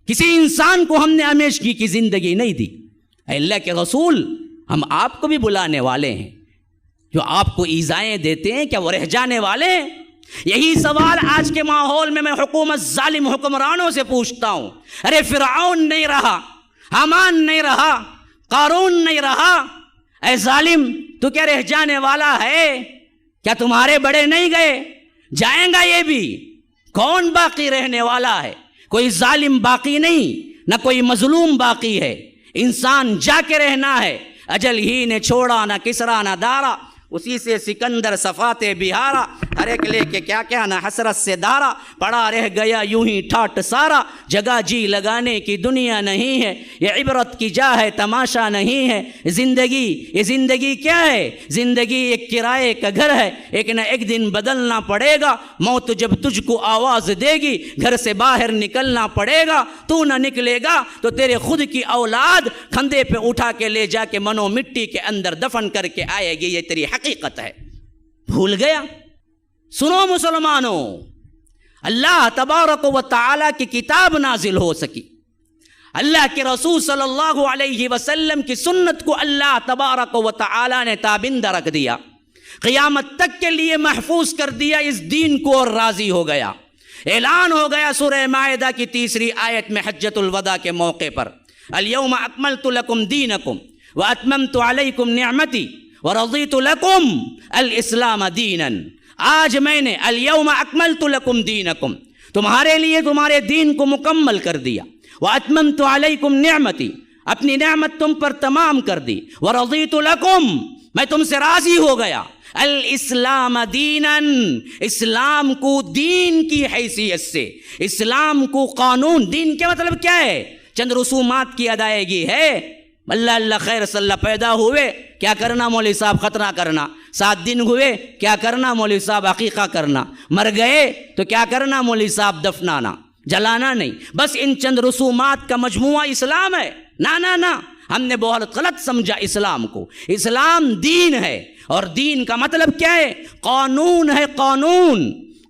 کسی انسان کو ہم نے ہمیشگی کی زندگی نہیں دی۔ اے اللہ کے رسول، ہم آپ کو بھی بلانے والے ہیں، جو آپ کو ایذائیں دیتے ہیں کیا وہ رہ جانے والے ہیں؟ یہی سوال آج کے ماحول میں حکومت ظالم حکمرانوں سے پوچھتا ہوں۔ ارے فرعون نہیں رہا، حامان نہیں رہا، قارون نہیں رہا، اے ظالم تو کیا رہ جانے والا ہے؟ کیا تمہارے بڑے نہیں گئے؟ جائیں گا یہ بھی۔ کون باقی رہنے والا ہے؟ کوئی ظالم باقی نہیں، نہ کوئی مظلوم باقی ہے۔ انسان جا کے رہنا ہے۔ اجل ہی نے چھوڑا نہ کسرا نہ دارا، اسی سے سکندر صفات بہارا، ہر ایک لے کے کیا نہ حسرت سے دارا، پڑا رہ گیا یوں ہی ٹھاٹ سارا، جگہ جی لگانے کی دنیا نہیں ہے، یہ عبرت کی جا ہے تماشا نہیں ہے۔ یہ زندگی کیا ہے؟ زندگی ایک کرائے کا گھر ہے، ایک نہ ایک دن بدلنا پڑے گا۔ موت جب تجھ کو آواز دے گی، گھر سے باہر نکلنا پڑے گا، تو نہ نکلے گا تو تیرے خود کی اولاد کھندے پہ اٹھا کے لے جا کے منو مٹی کے اندر دفن کر کے آئے گی۔ یہ تیری حقیقت ہے، بھول گیا؟ سنو مسلمانوں، اللہ تبارک و تعالی کی کتاب نازل ہو سکی، اللہ کے رسول صلی اللہ علیہ وسلم کی سنت کو اللہ تبارک و تعالی نے تابندہ رکھ دیا، قیامت تک کے لیے محفوظ کر دیا اس دین کو، اور راضی ہو گیا۔ اعلان ہو گیا سورہ مائدہ کی 3 آیت میں حجۃ الوداع کے موقع پر، الیوم اکملت لکم دینکم واتممت علیکم نعمتی ورضیت لکم الاسلام دینا۔ آج میں نے الیوم اکملت لکم دینکم، تمہارے لیے تمہارے دین کو مکمل کر دیا، واتممت علیکم نعمتی، اپنی نعمت تم پر تمام کر دی، ورضیت لکم، میں تم سے راضی ہو گیا، الاسلام دینا، اسلام کو دین کی حیثیت سے، اسلام کو قانون، دین کے مطلب کیا ہے؟ چند رسومات کی ادائیگی ہے۔ اللہ خیر صلی اللہ پیدا ہوئے کیا کرنا مولوی صاحب؟ ختنہ کرنا۔ 7 دن ہوئے کیا کرنا مولوی صاحب؟ عقیقہ کرنا۔ مر گئے تو کیا کرنا مولوی صاحب؟ دفنانا۔ جلانا نہیں، بس ان چند رسومات کا مجموعہ اسلام ہے۔ نہ ہم نے بہت غلط سمجھا اسلام کو۔ اسلام دین ہے، اور دین کا مطلب کیا ہے؟ قانون ہے،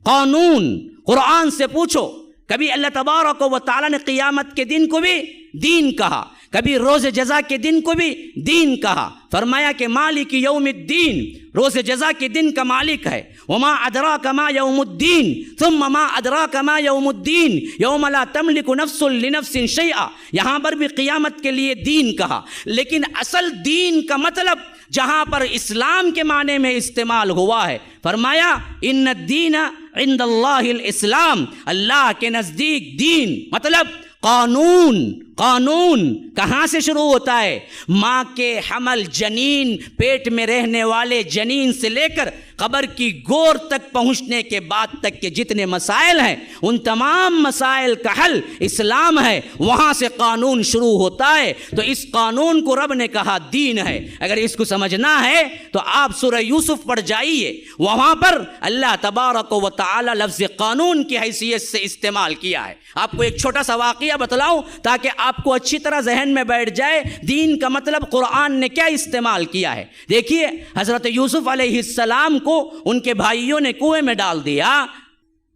قانون۔ قرآن سے پوچھو، کبھی اللہ تبارک و تعالیٰ نے قیامت کے دن کو بھی دین کہا، کبھی روز جزا کے دن کو بھی دین کہا، فرمایا کہ مالک یوم الدین، روز جزا کے دن کا مالک ہے۔ وما ادراک ما یوم الدین ثم ما ادراک ما یوم الدین یوم لا تملک نفس لنفس شیئا، یہاں پر بھی قیامت کے لیے دین کہا، لیکن اصل دین کا مطلب جہاں پر اسلام کے معنی میں استعمال ہوا ہے، فرمایا ان الدین عند اللہ الاسلام، اللہ کے نزدیک دین مطلب قانون کہاں سے شروع ہوتا ہے؟ ماں کے حمل، جنین، پیٹ میں رہنے والے جنین سے لے کر قبر کی گور تک پہنچنے کے بعد تک کے جتنے مسائل ہیں، ان تمام مسائل کا حل اسلام ہے، وہاں سے قانون شروع ہوتا ہے۔ تو اس قانون کو رب نے کہا دین ہے۔ اگر اس کو سمجھنا ہے تو آپ سورہ یوسف پڑھ جائیے، وہاں پر اللہ تبارک و تعالی لفظ قانون کی حیثیت سے استعمال کیا ہے۔ آپ کو ایک چھوٹا سا واقعہ بتلاؤں تاکہ آپ کو اچھی طرح ذہن میں بیٹھ جائے دین کا مطلب قرآن نے کیا استعمال کیا ہے۔ دیکھیے، حضرت یوسف علیہ السلام کو ان کے بھائیوں نے کنویں میں ڈال دیا،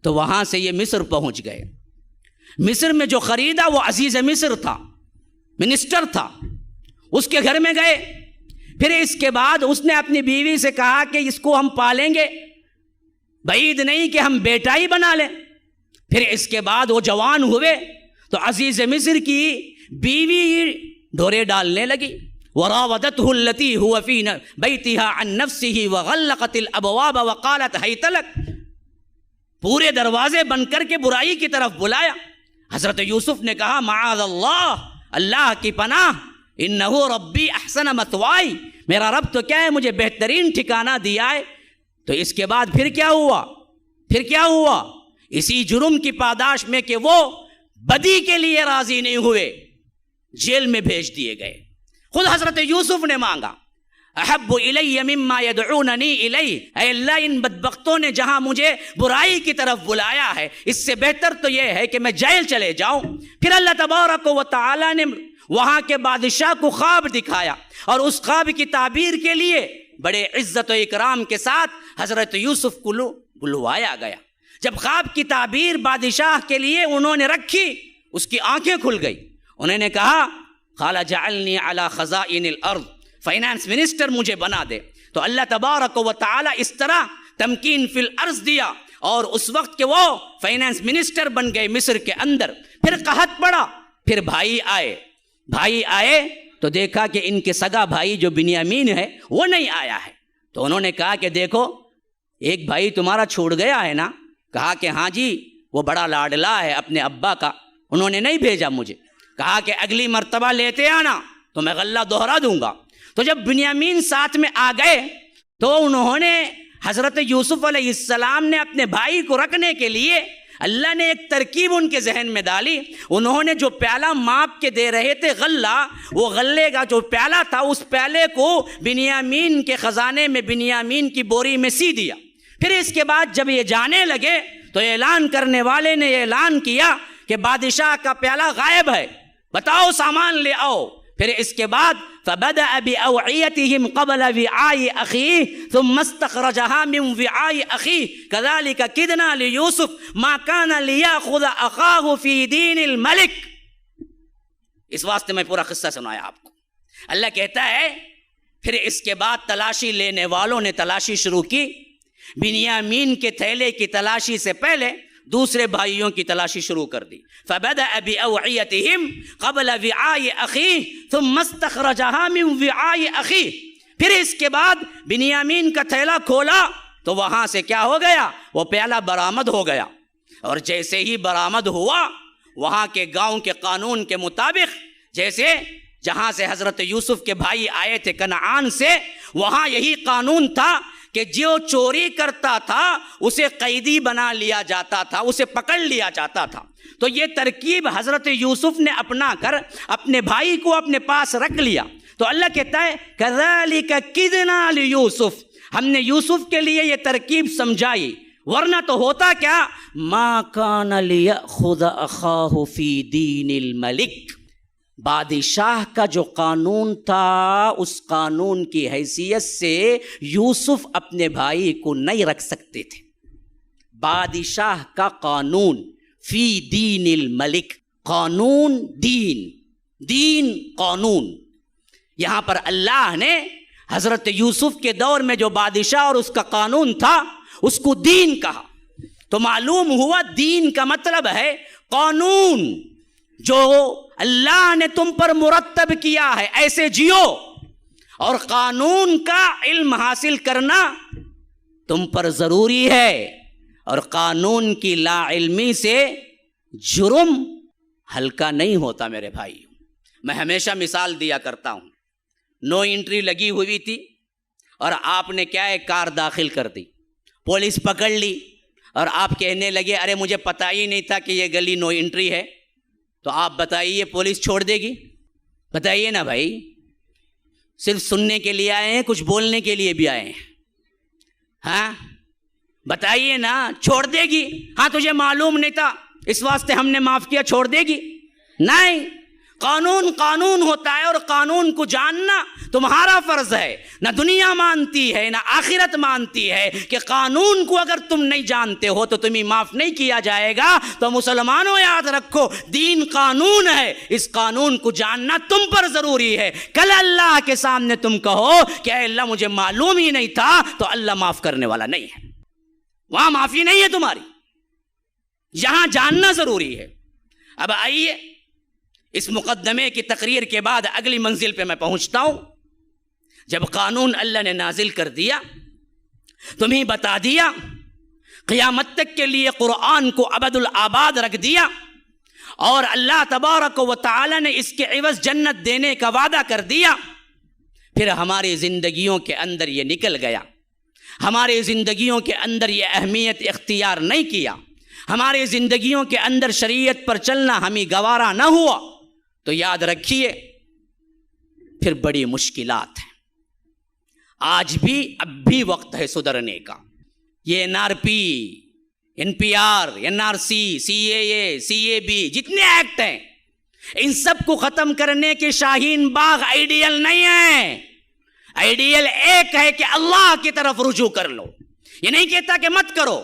تو وہاں سے یہ مصر پہنچ گئے۔ مصر میں جو خریدا وہ عزیز مصر تھا، منسٹر تھا، اس کے گھر میں گئے۔ پھر اس کے بعد اس نے اپنی بیوی سے کہا کہ اس کو ہم پالیں گے، بعید نہیں کہ ہم بیٹا ہی بنا لیں۔ پھر اس کے بعد وہ جوان ہوئے تو عزیز مصر کی بیوی ڈھورے ڈالنے لگی۔ وراودته التي هو في بيتها عن نفسه وغلقت الابواب وقالت هيت لك، پورے دروازے بند کر کے برائی کی طرف بلایا۔ حضرت یوسف نے کہا معاذ اللہ، اللہ کی پناہ، انه ربی احسن مثوائی، میرا رب تو کیا ہے، مجھے بہترین ٹھکانہ دیا ہے۔ تو اس کے بعد پھر کیا ہوا؟ اسی جرم کی پاداش میں کہ وہ بدی کے لیے راضی نہیں ہوئے، جیل میں بھیج دیے گئے۔ خود حضرت یوسف نے مانگا، احب الی مما یدعوننی الی، اے اللہ ان بدبختوں نے جہاں مجھے برائی کی طرف بلایا ہے، اس سے بہتر تو یہ ہے کہ میں جیل چلے جاؤں۔ پھر اللہ تبارک و تعالی نے وہاں کے بادشاہ کو خواب دکھایا، اور اس خواب کی تعبیر کے لیے بڑے عزت و اکرام کے ساتھ حضرت یوسف کو بلوایا گیا۔ جب خواب کی تعبیر بادشاہ کے لیے انہوں نے رکھی، اس کی آنکھیں کھل گئی۔ انہوں نے کہا قال جعلنی علی خزائن الارض، فائنانس منسٹر مجھے بنا دے۔ تو اللہ تبارک و تعالی اس طرح تمکین فی الارض دیا، اور اس وقت کہ وہ فائنانس منسٹر بن گئے مصر کے اندر۔ پھر قحط پڑا، پھر بھائی آئے تو دیکھا کہ ان کے سگا بھائی جو بنیامین ہے وہ نہیں آیا ہے۔ تو انہوں نے کہا کہ دیکھو ایک بھائی تمہارا چھوڑ گیا ہے نا؟ کہا کہ ہاں جی، وہ بڑا لاڈلا ہے اپنے ابا کا، انہوں نے نہیں بھیجا مجھے۔ کہا کہ اگلی مرتبہ لیتے آنا تو میں غلہ دوہرا دوں گا۔ تو جب بنیامین ساتھ میں آ گئے تو انہوں نے حضرت یوسف علیہ السلام نے اپنے بھائی کو رکھنے کے لیے اللہ نے ایک ترکیب ان کے ذہن میں ڈالی۔ انہوں نے جو پیالہ ماپ کے دے رہے تھے غلہ، وہ غلے کا جو پیالہ تھا اس پیالے کو بنیامین کے خزانے میں، بنیامین کی بوری میں سی دیا۔ پھر اس کے بعد جب یہ جانے لگے تو اعلان کرنے والے نے اعلان کیا کہ بادشاہ کا پیالہ غائب ہے، بتاؤ سامان لے آؤ۔ پھر اس کے بعد فَبَدَأَ بِأَوْعِيَتِهِمْ قَبْلَ وِعَاءِ أَخِيهِ ثُمَّ اسْتَخْرَجَهَا مِنْ وِعَاءِ أَخِيهِ كَذَلِكَ كِدْنَا لِيُوسُفَ مَا كَانَ لِيَأْخُذَ أَخَاهُ فِي دِينِ الْمَلِكِ۔ اس واسطے میں پورا قصہ سنایا آپ کو۔ اللہ کہتا ہے پھر اس کے بعد تلاشی لینے والوں نے تلاشی شروع کی۔ بنیامین کے تھیلے کی تلاشی سے پہلے دوسرے بھائیوں کی تلاشی شروع کر دی۔ فَبَدَأَ بِأَوْعِيَتِهِمْ قَبْلَ وِعَاءِ أَخِيهِ ثُمَّ اسْتَخْرَجَهَا مِنْ وِعَاءِ أَخِيهِ۔ پھر اس کے بعد بنیامین کا تھیلا کھولا تو وہاں سے کیا ہو گیا؟ وہ پیالہ برآمد ہو گیا، اور جیسے ہی برآمد ہوا وہاں کے گاؤں کے قانون کے مطابق، جیسے جہاں سے حضرت یوسف کے بھائی آئے تھے کنعان سے، وہاں یہی قانون تھا کہ جو چوری کرتا تھا اسے قیدی بنا لیا جاتا تھا، اسے پکڑ لیا جاتا تھا۔ تو یہ ترکیب حضرت یوسف نے اپنا کر اپنے بھائی کو اپنے پاس رکھ لیا۔ تو اللہ کہتا ہے کذالک کدنا لیوسف، ہم نے یوسف کے لیے یہ ترکیب سمجھائی، ورنہ تو ہوتا کیا، ما کان لیأخذ اخاہ فی دین الملک، بادشاہ کا جو قانون تھا اس قانون کی حیثیت سے یوسف اپنے بھائی کو نہیں رکھ سکتے تھے۔ بادشاہ کا قانون، فی دین الملک، قانون دین، دین قانون۔ یہاں پر اللہ نے حضرت یوسف کے دور میں جو بادشاہ اور اس کا قانون تھا اس کو دین کہا، تو معلوم ہوا دین کا مطلب ہے قانون جو اللہ نے تم پر مرتب کیا ہے، ایسے جیو، اور قانون کا علم حاصل کرنا تم پر ضروری ہے، اور قانون کی لا علمی سے جرم ہلکا نہیں ہوتا میرے بھائی۔ میں ہمیشہ مثال دیا کرتا ہوں، نو انٹری لگی ہوئی تھی اور آپ نے کیا ہے، کار داخل کر دی، پولیس پکڑ لی اور آپ کہنے لگے ارے مجھے پتہ ہی نہیں تھا کہ یہ گلی نو انٹری ہے، تو آپ بتائیے پولیس چھوڑ دے گی؟ بتائیے نا بھائی، صرف سننے کے لیے آئے ہیں، کچھ بولنے کے لیے بھی آئے ہیں؟ ہاں بتائیے نا، چھوڑ دے گی؟ ہاں تجھے معلوم نہیں تھا اس واسطے ہم نے معاف کیا، چھوڑ دے گی؟ نہیں، قانون قانون ہوتا ہے، اور قانون کو جاننا تمہارا فرض ہے۔ نہ دنیا مانتی ہے نہ آخرت مانتی ہے کہ قانون کو اگر تم نہیں جانتے ہو تو تمہیں معاف نہیں کیا جائے گا۔ تو مسلمانوں یاد رکھو، دین قانون ہے، اس قانون کو جاننا تم پر ضروری ہے۔ کل اللہ کے سامنے تم کہو کہ اے اللہ مجھے معلوم ہی نہیں تھا، تو اللہ معاف کرنے والا نہیں ہے، وہاں معافی نہیں ہے تمہاری، یہاں جاننا ضروری ہے۔ اب آئیے اس مقدمے کی تقریر کے بعد اگلی منزل پہ میں پہنچتا ہوں۔ جب قانون اللہ نے نازل کر دیا، تمہیں بتا دیا، قیامت تک کے لیے قرآن کو ابد الآباد رکھ دیا، اور اللہ تبارک و تعالی نے اس کے عوض جنت دینے کا وعدہ کر دیا، پھر ہماری زندگیوں کے اندر یہ نکل گیا، ہماری زندگیوں کے اندر یہ اہمیت اختیار نہیں کیا، ہماری زندگیوں کے اندر شریعت پر چلنا ہمیں گوارا نہ ہوا، تو یاد رکھیے پھر بڑی مشکلات ہیں۔ آج بھی اب بھی وقت ہے سدھرنے کا۔ یہ NRP، NPR، NRC، CAA، CAB، جتنے ایکٹ ہیں ان سب کو ختم کرنے کے شاہین باغ آئیڈیل نہیں ہے۔ آئیڈیل ایک ہے کہ اللہ کی طرف رجوع کر لو، یہ نہیں کہتا کہ مت کرو،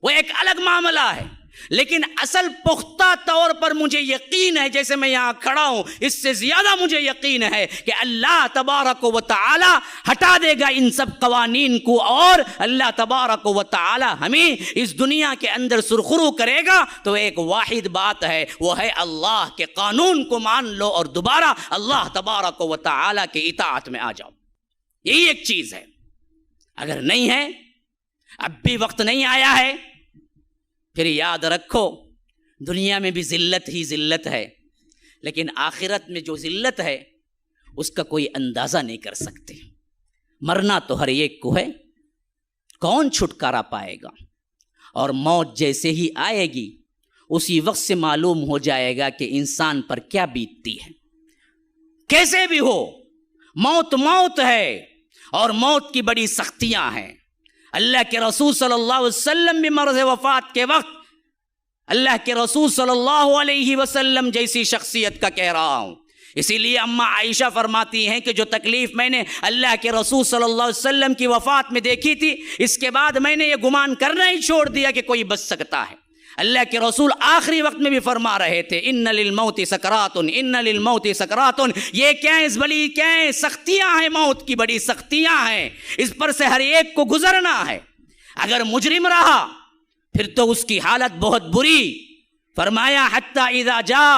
وہ ایک الگ معاملہ ہے، لیکن اصل پختہ طور پر مجھے یقین ہے، جیسے میں یہاں کھڑا ہوں اس سے زیادہ مجھے یقین ہے کہ اللہ تبارک و تعالی ہٹا دے گا ان سب قوانین کو، اور اللہ تبارک و تعالی ہمیں اس دنیا کے اندر سرخرو کرے گا۔ تو ایک واحد بات ہے، وہ ہے اللہ کے قانون کو مان لو اور دوبارہ اللہ تبارک و تعالی کے اطاعت میں آ جاؤ، یہی ایک چیز ہے۔ اگر نہیں ہے، اب بھی وقت نہیں آیا ہے، پھر یاد رکھو دنیا میں بھی ذلت ہی ذلت ہے، لیکن آخرت میں جو ذلت ہے اس کا کوئی اندازہ نہیں کر سکتے۔ مرنا تو ہر ایک کو ہے، کون چھٹکارا پائے گا؟ اور موت جیسے ہی آئے گی اسی وقت سے معلوم ہو جائے گا کہ انسان پر کیا بیتتی ہے۔ کیسے بھی ہو، موت موت ہے، اور موت کی بڑی سختیاں ہیں۔ اللہ کے رسول صلی اللہ علیہ وسلم بھی مرض وفات کے وقت اللہ کے رسول صلی اللہ علیہ وسلم جیسی شخصیت کا کہہ رہا ہوں، اسی لیے اماں عائشہ فرماتی ہیں کہ جو تکلیف میں نے اللہ کے رسول صلی اللہ علیہ وسلم کی وفات میں دیکھی تھی، اس کے بعد میں نے یہ گمان کرنا ہی چھوڑ دیا کہ کوئی بچ سکتا ہے۔ اللہ کے رسول آخری وقت میں بھی فرما رہے تھے ان للموت سکرات، ان للموت سکرات، یہ کیا ہے، اس بڑی کیا ہے، سختیاں ہیں، موت کی بڑی سختیاں ہیں، اس پر سے ہر ایک کو گزرنا ہے۔ اگر مجرم رہا پھر تو اس کی حالت بہت بری۔ فرمایا حتی اذا جاء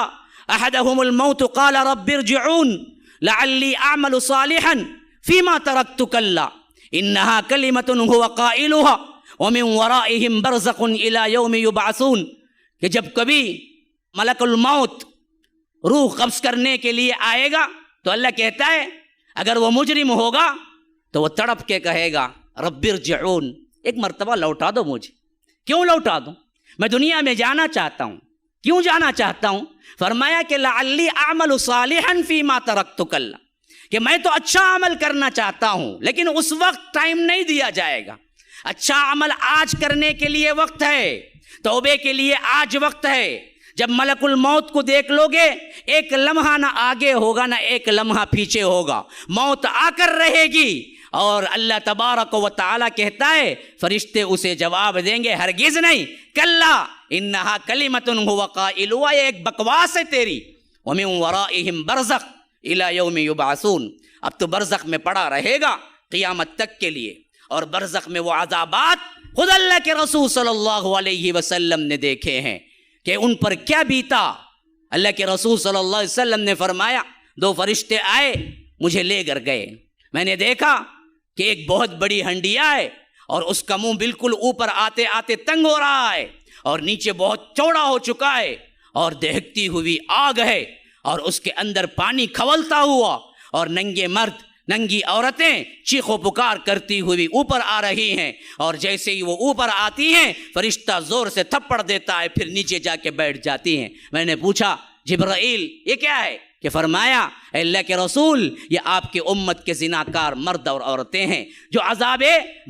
احدهم الموت قال رب ارجعون لعلی اعمل صالحا فيما تركت كلا انها كلمة هو قائلها ومن ورائهم برزخ الى يوم يبعثون، کہ جب کبھی ملک الموت روح قبض کرنے کے لیے آئے گا تو اللہ کہتا ہے اگر وہ مجرم ہوگا تو وہ تڑپ کے کہے گا رب ارجعون، ایک مرتبہ لوٹا دو مجھے۔ کیوں لوٹا دوں؟ میں دنیا میں جانا چاہتا ہوں۔ کیوں جانا چاہتا ہوں؟ فرمایا کہ لعلی اعمل صالحا فیما ترکت کلا، کہ میں تو اچھا عمل کرنا چاہتا ہوں، لیکن اس وقت ٹائم نہیں دیا جائے گا۔ اچھا عمل آج کرنے کے لیے وقت ہے، توبے کے لیے آج وقت ہے۔ جب ملک الموت کو دیکھ لو گے، ایک لمحہ نہ آگے ہوگا نہ ایک لمحہ پیچھے ہوگا، موت آ کر رہے گی، اور اللہ تبارک و تعالیٰ کہتا ہے فرشتے اسے جواب دیں گے ہرگز نہیں، کلا انہا کلمۃ هو قائلها، یہ ایک بکواس ہے تیری، ومن ورائہم برزخ الی یوم یبعثون، اب تو برزخ میں پڑا رہے گا قیامت تک کے لیے۔ اور برزخ میں وہ عذابات خود اللہ کے رسول صلی اللہ علیہ وسلم نے دیکھے ہیں کہ ان پر کیا بیتا۔ اللہ کے رسول صلی اللہ علیہ وسلم نے فرمایا 2 فرشتے آئے مجھے لے کر گئے، میں نے دیکھا کہ ایک بہت بڑی ہنڈیا ہے اور اس کا منہ بالکل اوپر آتے آتے تنگ ہو رہا ہے اور نیچے بہت چوڑا ہو چکا ہے، اور دہکتی ہوئی آگ ہے اور اس کے اندر پانی کھولتا ہوا، اور ننگے مرد ننگی عورتیں چیخ و پکار کرتی ہوئی اوپر آ رہی ہیں، اور جیسے ہی وہ اوپر آتی ہیں فرشتہ زور سے تھپڑ دیتا ہے، پھر نیچے جا کے بیٹھ جاتی ہیں۔ میں نے پوچھا جبرائیل یہ کیا ہے؟ کہ فرمایا اے اللہ کے رسول یہ آپ کی امت کے زناکار مرد اور عورتیں ہیں جو عذاب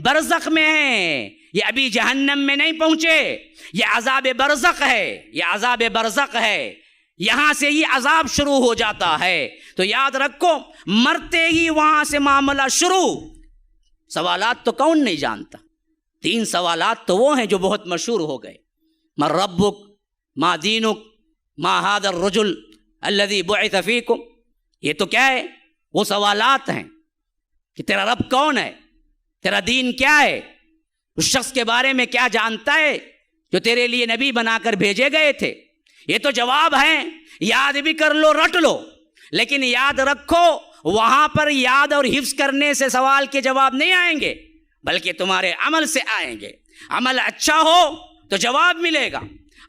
برزخ میں ہیں، یہ ابھی جہنم میں نہیں پہنچے، یہ عذاب برزخ ہے، یہ عذاب برزخ ہے، یہاں سے ہی عذاب شروع ہو جاتا ہے۔ تو یاد رکھو مرتے ہی وہاں سے معاملہ شروع۔ سوالات تو کون نہیں جانتا، 3 سوالات تو وہ ہیں جو بہت مشہور ہو گئے، من ربک، ما دینک، ما ھذا الرجل الذی بعث فیکم۔ یہ تو کیا ہے؟ وہ سوالات ہیں کہ تیرا رب کون ہے، تیرا دین کیا ہے، اس شخص کے بارے میں کیا جانتا ہے جو تیرے لیے نبی بنا کر بھیجے گئے تھے۔ یہ تو جواب ہیں، یاد بھی کر لو رٹ لو، لیکن یاد رکھو وہاں پر یاد اور حفظ کرنے سے سوال کے جواب نہیں آئیں گے، بلکہ تمہارے عمل سے آئیں گے۔ عمل اچھا ہو تو جواب ملے گا،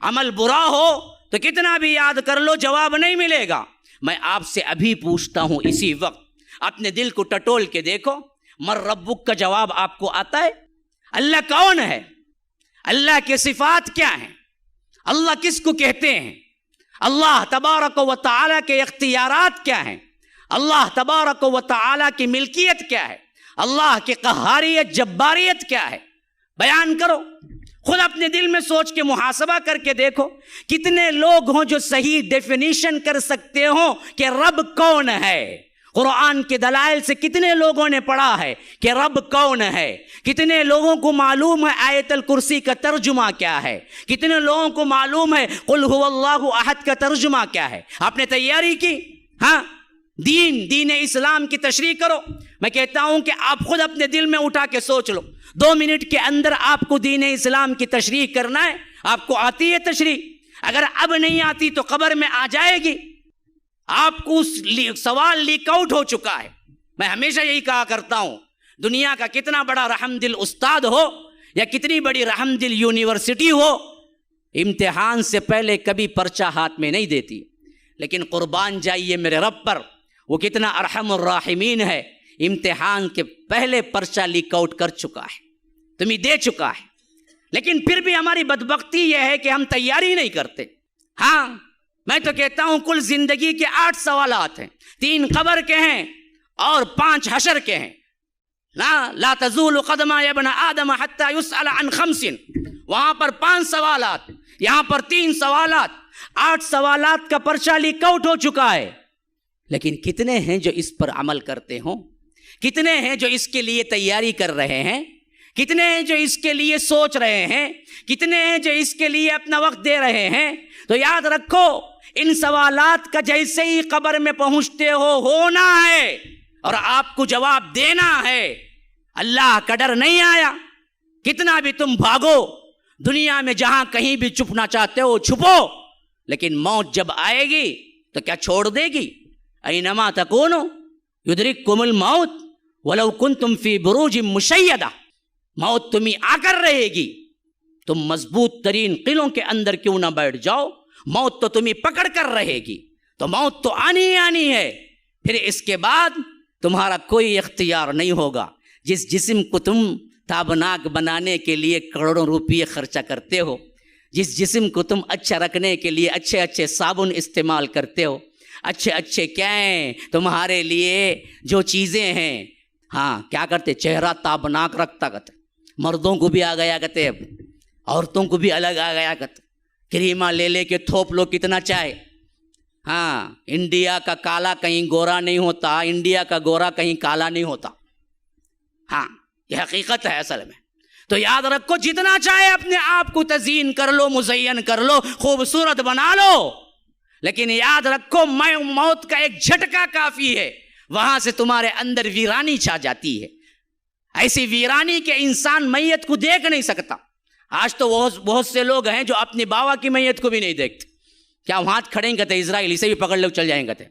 عمل برا ہو تو کتنا بھی یاد کر لو جواب نہیں ملے گا۔ میں آپ سے ابھی پوچھتا ہوں اسی وقت، اپنے دل کو ٹٹول کے دیکھو، من ربک کا جواب آپ کو آتا ہے؟ اللہ کون ہے؟ اللہ کے صفات کیا ہیں؟ اللہ کس کو کہتے ہیں؟ اللہ تبارک و تعالیٰ کے اختیارات کیا ہیں؟ اللہ تبارک و تعالیٰ کی ملکیت کیا ہے؟ اللہ کی قہاریت جباریت کیا ہے؟ بیان کرو، خود اپنے دل میں سوچ کے محاسبہ کر کے دیکھو کتنے لوگ ہوں جو صحیح ڈیفینیشن کر سکتے ہوں کہ رب کون ہے۔ قرآن کے دلائل سے کتنے لوگوں نے پڑھا ہے کہ رب کون ہے، کتنے لوگوں کو معلوم ہے آیت الکرسی کا ترجمہ کیا ہے، کتنے لوگوں کو معلوم ہے قل هو اللہ احد کا ترجمہ کیا ہے۔ آپ نے تیاری کی؟ ہاں، دین اسلام کی تشریح کرو۔ میں کہتا ہوں کہ آپ خود اپنے دل میں اٹھا کے سوچ لو، 2 منٹ کے اندر آپ کو دین اسلام کی تشریح کرنا ہے، آپ کو آتی ہے تشریح؟ اگر اب نہیں آتی تو قبر میں آ جائے گی۔ آپ کو سوال لیک آؤٹ ہو چکا ہے۔ میں ہمیشہ یہی کہا کرتا ہوں، دنیا کا کتنا بڑا رحم دل استاد ہو یا کتنی بڑی رحم دل یونیورسٹی ہو، امتحان سے پہلے کبھی پرچہ ہاتھ میں نہیں دیتی، لیکن قربان جائیے میرے رب پر، وہ کتنا ارحم الراحمین ہے، امتحان کے پہلے پرچہ لیک آؤٹ کر چکا ہے، تمہیں دے چکا ہے۔ لیکن پھر بھی ہماری بدبختی یہ ہے کہ ہم تیاری نہیں کرتے۔ ہاں، میں تو کہتا ہوں کل زندگی کے 8 سوالات ہیں، 3 قبر کے ہیں اور 5 حشر کے ہیں۔ لا تزول قدم ابن آدم حتی یسأل عن 5، وہاں پر 5 سوالات، یہاں پر 3 سوالات، 8 سوالات کا پرچہ لیک آؤٹ ہو چکا ہے۔ لیکن کتنے ہیں جو اس پر عمل کرتے ہوں؟ کتنے ہیں جو اس کے لیے تیاری کر رہے ہیں؟ کتنے ہیں جو اس کے لیے سوچ رہے ہیں؟ کتنے ہیں جو اس کے لیے اپنا وقت دے رہے ہیں؟ تو یاد رکھو ان سوالات کا جیسے ہی قبر میں پہنچتے ہو ہونا ہے اور آپ کو جواب دینا ہے۔ اللہ کا ڈر نہیں آیا، کتنا بھی تم بھاگو دنیا میں، جہاں کہیں بھی چھپنا چاہتے ہو چھپو، لیکن موت جب آئے گی تو کیا چھوڑ دے گی؟ اینما تکونوا یدرککم الموت ولو کنتم فی بروج مشیدہ، موت تمہیں آ کر رہے گی، تم مضبوط ترین قلعوں کے اندر کیوں نہ بیٹھ جاؤ، موت تو تمہیں پکڑ کر رہے گی۔ تو موت تو آنی ہی آنی ہے، پھر اس کے بعد تمہارا کوئی اختیار نہیں ہوگا۔ جس جسم کو تم تابناک بنانے کے لیے کروڑوں روپے خرچہ کرتے ہو، جس جسم کو تم اچھا رکھنے کے لیے اچھے اچھے صابن استعمال کرتے ہو، اچھے اچھے کیا ہیں تمہارے لیے جو چیزیں ہیں، ہاں کیا کرتے، چہرہ تابناک رکھتا کرتے، مردوں کو بھی آ گیا کرتے، اب عورتوں کو بھی الگ آ گیا کرتے، کریمہ لے لے کے تھوپ لو کتنا چاہے. ہاں، انڈیا کا کالا کہیں گورا نہیں ہوتا، انڈیا کا گورا کہیں کالا نہیں ہوتا. ہاں، یہ حقیقت ہے اصل میں. تو یاد رکھو، جتنا چاہے اپنے آپ کو تزئین کر لو، مزین کر لو، خوبصورت بنا لو، لیکن یاد رکھو موت کا ایک جھٹکا کافی ہے، وہاں سے تمہارے اندر ویرانی چھا جاتی ہے. ایسی ویرانی کہ انسان میت کو دیکھ نہیں سکتا. آج تو بہت سے لوگ ہیں جو اپنی باوا کی میت کو بھی نہیں دیکھتے. کیا وہاں کھڑیں گے تھے اسرائیل، اسے بھی پکڑ لے چل جائیں گے تھے.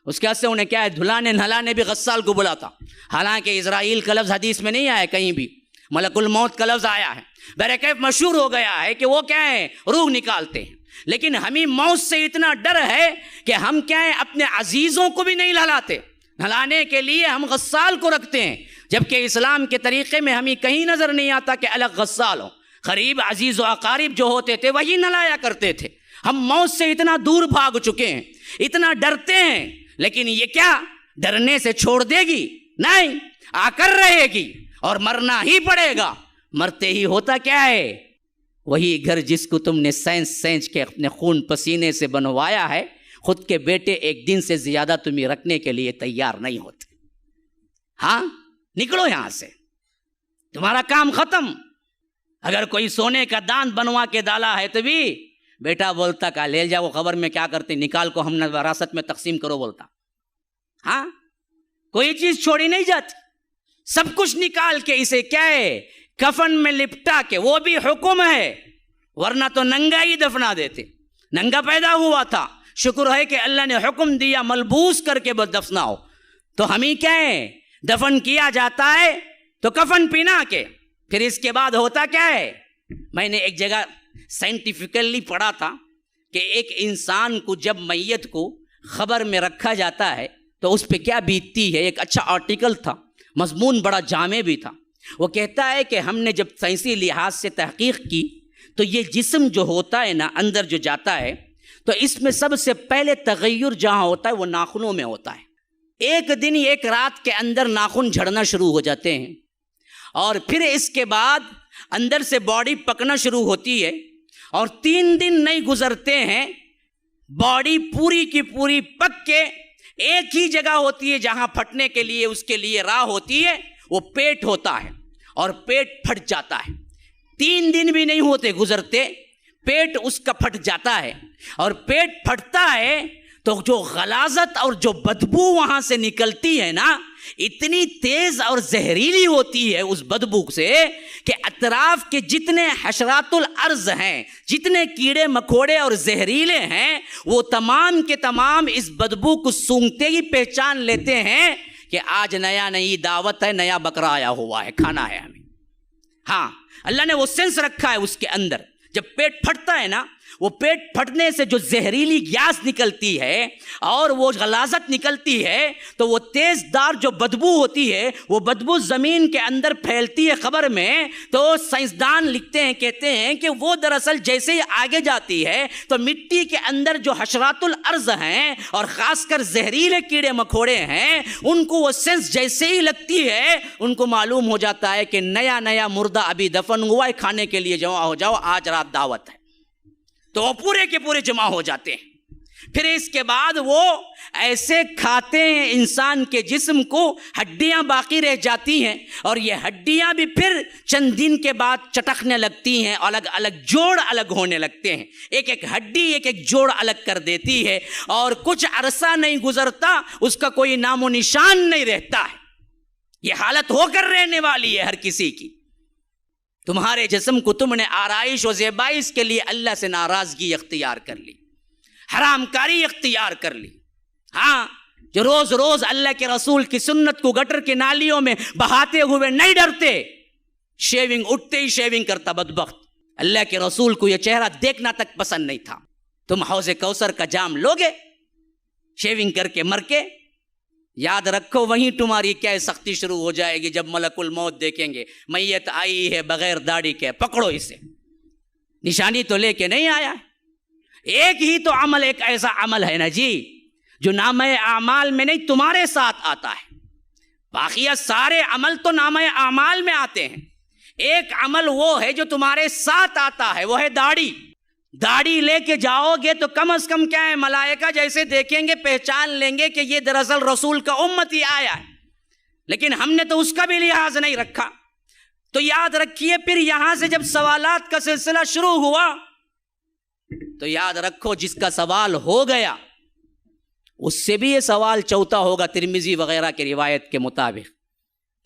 اس کے سے انہیں کیا ہے، دھلانے نہلانے بھی غسال کو بلا تھا. حالانکہ اسرائیل کا لفظ حدیث میں نہیں آیا کہیں بھی، ملک الموت کا لفظ آیا ہے. بہرکیف مشہور ہو گیا ہے کہ وہ کیا ہے، روح نکالتے ہیں. لیکن ہمیں موت سے اتنا ڈر ہے کہ ہم کیا ہے، اپنے عزیزوں کو بھی نہیں نہلاتے. نہلانے کے لیے ہم غسال کو رکھتے ہیں، جبکہ اسلام کے طریقے میں ہمیں کہیں نظر نہیں آتا کہ الگ غسال ہو. قریب عزیز و اقارب جو ہوتے تھے وہی نہلایا کرتے تھے. ہم موت سے اتنا دور بھاگ چکے ہیں، اتنا ڈرتے ہیں، لیکن یہ کیا ڈرنے سے چھوڑ دے گی؟ نہیں، آ کر رہے گی اور مرنا ہی پڑے گا. مرتے ہی ہوتا کیا ہے؟ وہی گھر جس کو تم نے سینچ کے اپنے خون پسینے سے بنوایا ہے، خود کے بیٹے ایک دن سے زیادہ تمہیں رکھنے کے لیے تیار نہیں ہوتے. ہاں، نکلو یہاں سے، تمہارا کام ختم. اگر کوئی سونے کا دان بنوا کے ڈالا ہے تو بھی بیٹا بولتا کہ لے جاؤ، خبر میں کیا کرتے، نکال کو ہم نے وراثت میں تقسیم کرو بولتا. ہاں، کوئی چیز چھوڑی نہیں جاتی، سب کچھ نکال کے اسے کیا ہے، کفن میں لپٹا کے. وہ بھی حکم ہے، ورنہ تو ننگا ہی دفنا دیتے. ننگا پیدا ہوا تھا، شکر ہے کہ اللہ نے حکم دیا ملبوس کر کے دفناؤ. تو ہمیں کیا ہے، دفن کیا جاتا ہے تو کفن پہنا کے. پھر اس کے بعد ہوتا کیا ہے، میں نے ایک جگہ سائنٹیفکلی پڑھا تھا کہ ایک انسان کو جب میت کو خبر میں رکھا جاتا ہے تو اس پہ کیا بیتتی ہے. ایک اچھا آرٹیکل تھا، مضمون بڑا جامع بھی تھا. وہ کہتا ہے کہ ہم نے جب سائنسی لحاظ سے تحقیق کی تو یہ جسم جو ہوتا ہے نا، اندر جو جاتا ہے، تو اس میں سب سے پہلے تغیر جہاں ہوتا ہے وہ ناخنوں میں ہوتا ہے. ایک دن ایک رات کے اندر ناخن جھڑنا شروع ہو جاتے ہیں، اور پھر اس کے بعد اندر سے باڈی پکنا شروع ہوتی ہے، اور 3 دن نہیں گزرتے ہیں باڈی پوری کی پوری پک کے ایک ہی جگہ ہوتی ہے جہاں پھٹنے کے لیے اس کے لیے راہ ہوتی ہے، وہ پیٹ ہوتا ہے، اور پیٹ پھٹ جاتا ہے. 3 دن بھی نہیں ہوتے گزرتے، پیٹ اس کا پھٹ جاتا ہے. اور پیٹ پھٹتا ہے تو جو غلاظت اور جو بدبو وہاں سے نکلتی ہے نا، اتنی تیز اور زہریلی ہوتی ہے اس بدبو سے کہ اطراف کے جتنے حشرات الارض ہیں، جتنے کیڑے مکوڑے اور زہریلے ہیں، وہ تمام کے تمام اس بدبو کو سونگتے ہی پہچان لیتے ہیں کہ آج نئی دعوت ہے، نیا بکرا آیا ہوا ہے، کھانا ہے ہمیں. ہاں، اللہ نے وہ سینس رکھا ہے اس کے اندر. جب پیٹ پھٹتا ہے نا، وہ پیٹ پھٹنے سے جو زہریلی گیس نکلتی ہے اور وہ غلاظت نکلتی ہے، تو وہ تیز دار جو بدبو ہوتی ہے، وہ بدبو زمین کے اندر پھیلتی ہے خبر میں. تو سائنسدان لکھتے ہیں، کہتے ہیں کہ وہ دراصل جیسے ہی آگے جاتی ہے تو مٹی کے اندر جو حشرات الارض ہیں اور خاص کر زہریلے کیڑے مکوڑے ہیں، ان کو وہ سینس جیسے ہی لگتی ہے، ان کو معلوم ہو جاتا ہے کہ نیا مردہ ابھی دفن ہوا ہے، کھانے کے لیے جمع ہو جاؤ، آج رات دعوت ہے. تو وہ پورے کے پورے جمع ہو جاتے ہیں. پھر اس کے بعد وہ ایسے کھاتے ہیں انسان کے جسم کو، ہڈیاں باقی رہ جاتی ہیں، اور یہ ہڈیاں بھی پھر چند دن کے بعد چٹکنے لگتی ہیں، الگ الگ جوڑ الگ ہونے لگتے ہیں. ایک ہڈی ایک جوڑ الگ کر دیتی ہے، اور کچھ عرصہ نہیں گزرتا اس کا کوئی نام و نشان نہیں رہتا ہے. یہ حالت ہو کر رہنے والی ہے ہر کسی کی. تمہارے جسم کو تم نے آرائش و زیبائش کے لیے اللہ سے ناراضگی اختیار کر لی، حرام کاری اختیار کر لی. ہاں، جو روز روز اللہ کے رسول کی سنت کو گٹر کے نالیوں میں بہاتے ہوئے نہیں ڈرتے، شیونگ اٹھتے ہی شیونگ کرتا بدبخت. اللہ کے رسول کو یہ چہرہ دیکھنا تک پسند نہیں تھا. تم حوض کوثر کا جام لوگے شیونگ کر کے مر کے، یاد رکھو وہیں تمہاری کیا سختی شروع ہو جائے گی جب ملک الموت دیکھیں گے. میت آئی ہے بغیر داڑھی کے، پکڑو اسے. نشانی تو لے کے نہیں آیا. ایک ہی تو عمل، ایک ایسا عمل ہے نا جی جو نامہ اعمال میں نہیں تمہارے ساتھ آتا ہے. باقی سارے عمل تو نامہ اعمال میں آتے ہیں. ایک عمل وہ ہے جو تمہارے ساتھ آتا ہے، وہ ہے داڑھی. داڑھی لے کے جاؤ گے تو کم از کم کیا ہے، ملائکہ جیسے دیکھیں گے پہچان لیں گے کہ یہ دراصل رسول کا امتی آیا ہے. لیکن ہم نے تو اس کا بھی لحاظ نہیں رکھا. تو یاد رکھیے، پھر یہاں سے جب سوالات کا سلسلہ شروع ہوا تو یاد رکھو جس کا سوال ہو گیا اس سے بھی یہ سوال چوتھا ہوگا ترمذی وغیرہ کی روایت کے مطابق.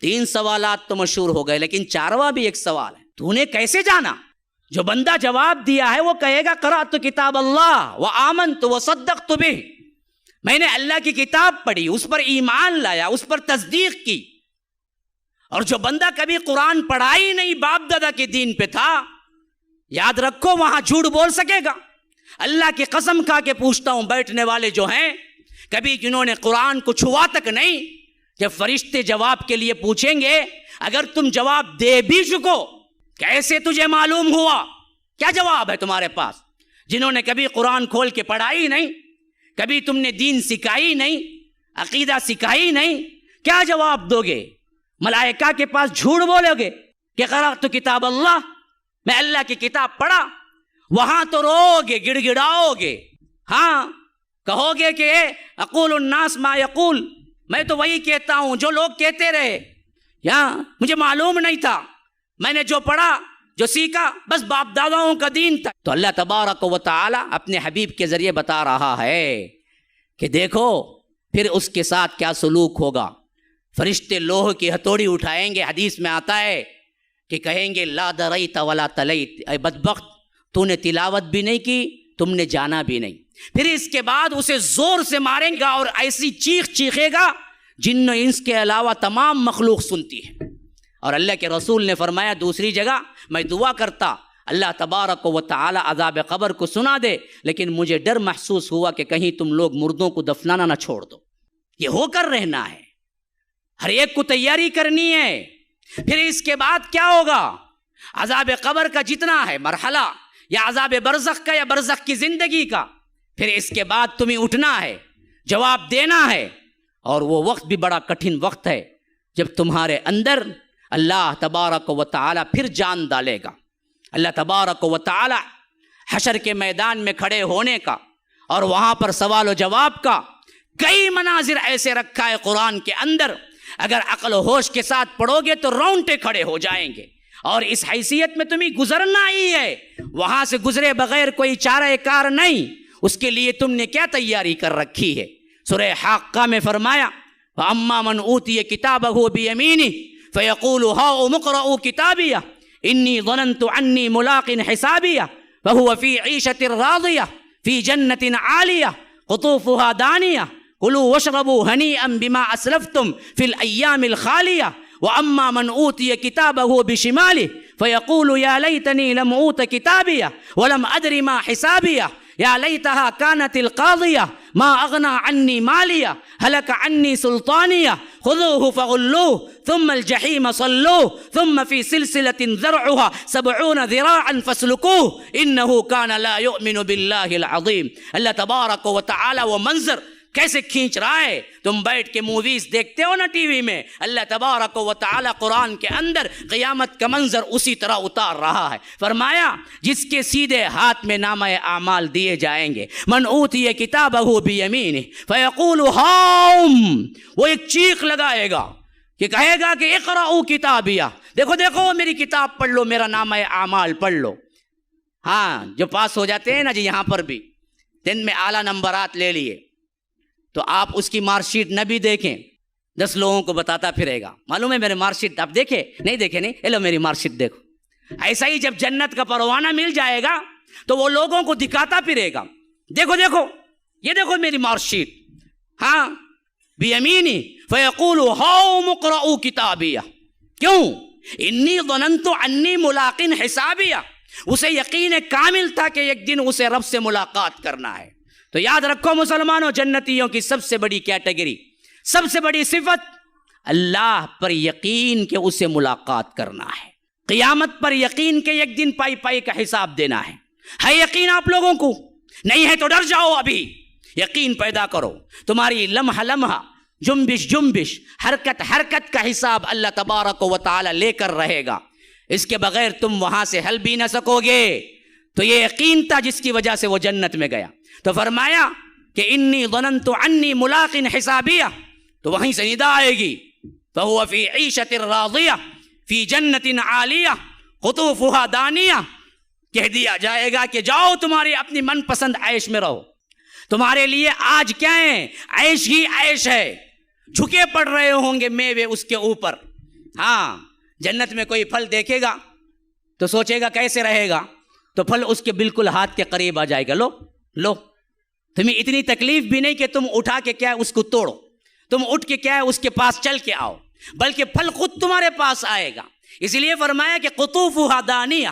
3 سوالات تو مشہور ہو گئے، لیکن 4واں بھی ایک سوال ہے. تو نے کیسے جانا؟ جو بندہ جواب دیا ہے وہ کہے گا قرأت کتاب اللہ وآمنت وصدقت بہ، میں نے اللہ کی کتاب پڑھی، اس پر ایمان لایا، اس پر تصدیق کی. اور جو بندہ کبھی قرآن پڑھا ہی نہیں، باپ دادا کے دین پہ تھا، یاد رکھو وہاں جھوٹ بول سکے گا. اللہ کی قسم کھا کے پوچھتا ہوں، بیٹھنے والے جو ہیں کبھی جنہوں نے قرآن کو چھوا تک نہیں، جب فرشتے جواب کے لیے پوچھیں گے اگر تم جواب دے بھی چکو، کیسے تجھے معلوم ہوا؟ کیا جواب ہے تمہارے پاس؟ جنہوں نے کبھی قرآن کھول کے پڑھا ہی نہیں، کبھی تم نے دین سکھائی نہیں، عقیدہ سکھائی نہیں، کیا جواب دو گے؟ ملائکہ کے پاس جھوٹ بولو گے کہ قرأت کتاب اللہ، میں اللہ کی کتاب پڑھا؟ وہاں تو رو گے، گڑ گڑاؤ گے، ہاں کہو گے کہ اقول الناس ما یقول، میں تو وہی کہتا ہوں جو لوگ کہتے رہے، یا مجھے معلوم نہیں تھا، میں نے جو پڑھا جو سیکھا بس باپ داداؤں کا دین تھا. تو اللہ تبارک و تعالی اپنے حبیب کے ذریعے بتا رہا ہے کہ دیکھو پھر اس کے ساتھ کیا سلوک ہوگا. فرشتے لوہ کی ہتھوڑی اٹھائیں گے، حدیث میں آتا ہے کہ کہیں گے لا دریت ولا تلیت، اے بدبخت تو نے تلاوت بھی نہیں کی، تم نے جانا بھی نہیں. پھر اس کے بعد اسے زور سے ماریں گا اور ایسی چیخ چیخے گا جن و انس کے علاوہ تمام مخلوق سنتی ہے. اور اللہ کے رسول نے فرمایا دوسری جگہ، میں دعا کرتا اللہ تبارک و تعالی عذاب قبر کو سنا دے، لیکن مجھے ڈر محسوس ہوا کہ کہیں تم لوگ مردوں کو دفنانا نہ چھوڑ دو. یہ ہو کر رہنا ہے، ہر ایک کو تیاری کرنی ہے. پھر اس کے بعد کیا ہوگا؟ عذاب قبر کا جتنا ہے مرحلہ، یا عذاب برزخ کا یا برزخ کی زندگی کا، پھر اس کے بعد تمہیں اٹھنا ہے، جواب دینا ہے. اور وہ وقت بھی بڑا کٹھن وقت ہے جب تمہارے اندر اللہ تبارک و تعالی پھر جان ڈالے گا. اللہ تبارک و تعالی حشر کے میدان میں کھڑے ہونے کا اور وہاں پر سوال و جواب کا کئی مناظر ایسے رکھا ہے قرآن کے اندر، اگر عقل و ہوش کے ساتھ پڑھو گے تو رونگٹے کھڑے ہو جائیں گے. اور اس حیثیت میں تمہیں گزرنا ہی ہے، وہاں سے گزرے بغیر کوئی چارہ کار نہیں. اس کے لیے تم نے کیا تیاری کر رکھی ہے؟ سورہ حاقہ میں فرمایا وَأَمَّا مَنْ أُوتِيَ كِتَابَهُ بِيَمِينِهِ فَيَقُولُ هَاؤُمُ اقْرَءُوا كِتَابِيَهْ إِنِّي ظَنَنْتُ عَنِّي مُلَاقٍ حِسَابِيَهْ فَهُوَ فِي عِيشَةٍ رَاضِيَةٍ فِي جَنَّةٍ عَالِيَةٍ قُطُوفُهَا دَانِيَةٌ كُلُوا وَاشْرَبُوا هَنِيئًا بِمَا أَسْلَفْتُمْ فِي الْأَيَّامِ الْخَالِيَةِ وَأَمَّا مَنْ أُوتِيَ كِتَابَهُ بِشِمَالِهِ فَيَقُولُ يَا لَيْتَنِي لَمْ أُوتَ كِتَابِيَهْ وَلَمْ أَدْرِ مَا حِسَابِيَهْ يا ليتها كانت القاضية ما أغنى عني مالية هلك عني سلطانية خذوه فغلوه ثم الجحيم صلوه ثم في سلسلة ذرعها 70 ذراعا فاسلكوه إنه كان لا يؤمن بالله العظيم. اللہ تبارک و تعالی وہ منظر کیسے کھینچ رہا ہے. تم بیٹھ کے موویز دیکھتے ہو نا ٹی وی میں، اللہ تبارک و تعالی قرآن کے اندر قیامت کا منظر اسی طرح اتار رہا ہے. فرمایا جس کے سیدھے ہاتھ میں نامہ اعمال دیے جائیں گے، من اوتی کتابہ بیمینہ فیقول ہاؤم، وہ ایک چیخ لگائے گا کہ کہے گا کہ اقرؤوا کتابیہ، دیکھو دیکھو میری کتاب پڑھ لو، میرا نامہ اعمال پڑھ لو. ہاں جو پاس ہو جاتے ہیں نا جی، یہاں پر بھی 10 میں اعلیٰ نمبرات لے لیے تو آپ اس کی مارک شیٹ نہ بھی دیکھیں، 10 لوگوں کو بتاتا پھرے گا معلوم ہے میرے مارک شیٹ، آپ دیکھے نہیں، لو میری مارک شیٹ دیکھو. ایسا ہی جب جنت کا پروانہ مل جائے گا تو وہ لوگوں کو دکھاتا پھرے گا، دیکھو دیکھو یہ دیکھو میری مارک شیٹ. ہاں بیمینی فیقول ہاؤم اقرؤوا کتابیہ، کیوں؟ انی ظننت انی ملاق حسابیہ، اسے یقین کامل تھا کہ ایک دن اسے رب سے ملاقات کرنا ہے. تو یاد رکھو مسلمانوں، جنتیوں کی سب سے بڑی کیٹیگری، سب سے بڑی صفت اللہ پر یقین کہ اسے ملاقات کرنا ہے، قیامت پر یقین کہ ایک دن پائی پائی کا حساب دینا ہے. ہے یقین آپ لوگوں کو؟ نہیں ہے تو ڈر جاؤ، ابھی یقین پیدا کرو. تمہاری لمحہ لمحہ، جنبش جنبش، حرکت حرکت کا حساب اللہ تبارک و تعالی لے کر رہے گا. اس کے بغیر تم وہاں سے ہل بھی نہ سکو گے. تو یہ یقین تھا جس کی وجہ سے وہ جنت میں گیا. تو فرمایا کہ انی ظننت انی ملاق حسابیہ، تو وہیں سے ندا آئے گی فہو فی عیشۃ راضیہ فی جنت عالیہ قطوفہا دانیہ. کہہ دیا جائے گا کہ جاؤ تمہاری اپنی من پسند عیش میں رہو. تمہارے لیے آج کیا ہے؟ عیش ہی عیش ہے. جھکے پڑ رہے ہوں گے میوے اس کے اوپر. ہاں، جنت میں کوئی پھل دیکھے گا تو سوچے گا کیسے رہے گا، تو پھل اس کے بالکل ہاتھ کے قریب آ جائے گا. لو لو، تمہیں اتنی تکلیف بھی نہیں کہ تم اٹھا کے کیا اس کو توڑو، تم اٹھ کے کیا اس کے پاس چل کے آؤ، بلکہ پھل خود تمہارے پاس آئے گا. اس لیے فرمایا کہ قطوفہا دانیہ.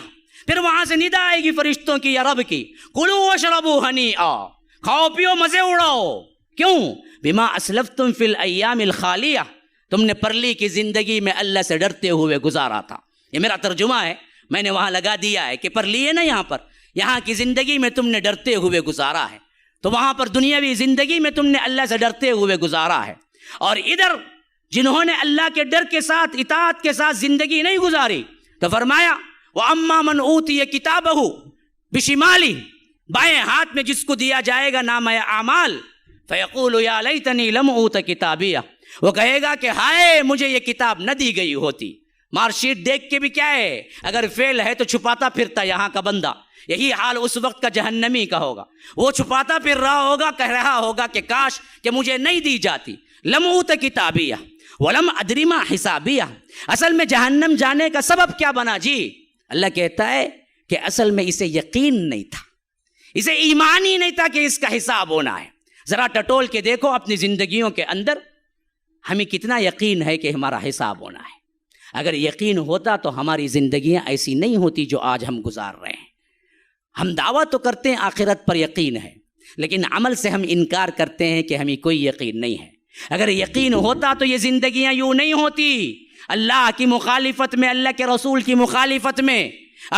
پھر وہاں سے ندا آئے گی فرشتوں کی یا رب کی، کلوا واشربوا ہنیئا، کھاؤ پیو مزے اڑاؤ. کیوں؟ بما اسلفتم فی الایام الخالیہ، تم نے پرلی کی زندگی میں اللہ سے ڈرتے ہوئے گزارا تھا. یہ میرا ترجمہ ہے، میں نے وہاں لگا دیا ہے کہ پرلی ہے نا، یہاں کی زندگی میں تم نے ڈرتے ہوئے گزارا ہے. تو وہاں پر دنیاوی زندگی میں تم نے اللہ سے ڈرتے ہوئے گزارا ہے. اور ادھر جنہوں نے اللہ کے ڈر کے ساتھ اطاعت کے ساتھ زندگی نہیں گزاری، تو فرمایا وَأَمَّا مَنْ أُوتِيَ كِتَابَهُ بِشِمَالِهِ، بائیں ہاتھ میں جس کو دیا جائے گا نامہ اعمال، فَيَقُولُ يَا لَيْتَنِي لَمْ أُوتَ كِتَابِيَهْ، وہ کہے گا کہ ہائے مجھے یہ کتاب نہ دی گئی ہوتی. مارک شیٹ دیکھ کے بھی کیا ہے، اگر فیل ہے تو چھپاتا پھرتا یہاں کا بندہ. یہی حال اس وقت کا جہنمی کا ہوگا. وہ چھپاتا پھر رہا ہوگا، کہہ رہا ہوگا کہ کاش کہ مجھے نہیں دی جاتی. لم اوت کتابیہ ولم ادری ما حسابیہ. اصل میں جہنم جانے کا سبب کیا بنا جی؟ اللہ کہتا ہے کہ اصل میں اسے یقین نہیں تھا، اسے ایمان ہی نہیں تھا کہ اس کا حساب ہونا ہے. ذرا ٹٹول کے دیکھو اپنی زندگیوں کے اندر ہمیں کتنا یقین ہے کہ ہمارا حساب ہونا ہے. اگر یقین ہوتا تو ہماری زندگیاں ایسی نہیں ہوتی جو آج ہم گزار رہے ہیں. ہم دعویٰ تو کرتے ہیں آخرت پر یقین ہے، لیکن عمل سے ہم انکار کرتے ہیں کہ ہمیں کوئی یقین نہیں ہے. اگر یقین ہوتا تو یہ زندگیاں یوں نہیں ہوتی. اللہ کی مخالفت میں، اللہ کے رسول کی مخالفت میں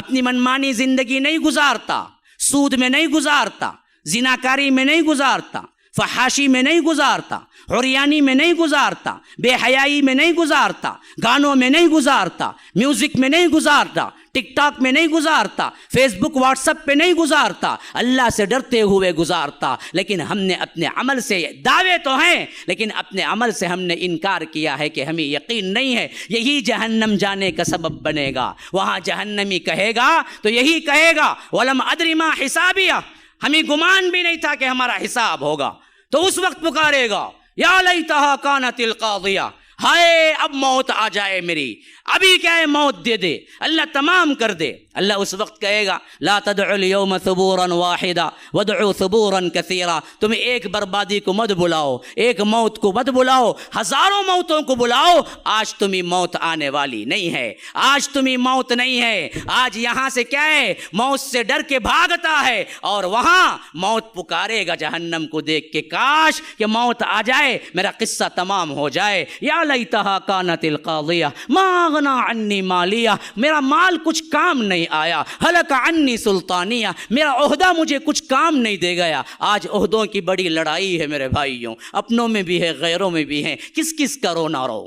اپنی منمانی زندگی نہیں گزارتا، سود میں نہیں گزارتا، زناکاری میں نہیں گزارتا، فحاشی میں نہیں گزارتا، عریانی میں نہیں گزارتا، بے حیائی میں نہیں گزارتا، گانوں میں نہیں گزارتا، میوزک میں نہیں گزارتا، ٹک ٹاک میں نہیں گزارتا، فیس بک واٹس ایپ پہ نہیں گزارتا، اللہ سے ڈرتے ہوئے گزارتا. لیکن ہم نے اپنے عمل سے، دعوے تو ہیں لیکن اپنے عمل سے ہم نے انکار کیا ہے کہ ہمیں یقین نہیں ہے. یہی جہنم جانے کا سبب بنے گا. وہاں جہنمی کہے گا تو یہی کہے گا وَلَمْ أَدْرِ مَا حِسَابِيَهْ، ہمیں گمان بھی نہیں تھا کہ ہمارا حساب ہوگا. تو اس وقت پکارے گا یا لیتہا کانت القاضیہ، ہائے اب موت آ جائے میری، ابھی کیا ہے موت دے دے، اللہ تمام کر دے. اللہ اس وقت کہے گا لا تدعوا اليوم ثبورا واحدا وادعوا ثبورا كثيرا، تم ایک بربادی کو مت بلاؤ، ایک موت کو مت بلاؤ، ہزاروں موتوں کو بلاؤ. آج تمہیں موت آنے والی نہیں ہے، آج تمہیں موت نہیں ہے. آج یہاں سے کیا ہے، موت سے ڈر کے بھاگتا ہے، اور وہاں موت پکارے گا جہنم کو دیکھ کے کاش کہ موت آ جائے، میرا قصہ تمام ہو جائے. یا لیتہا کانت القاضیہ ما اغنی عنی مالیہ، میرا مال کچھ کام نہیں آیا، ہلک عنی سلطانیہ، میرا عہدہ مجھے کچھ کام نہیں دے گیا. آج عہدوں کی بڑی لڑائی ہے میرے بھائیوں، اپنوں میں بھی ہے غیروں میں بھی ہے. کس کس کا رونا رو،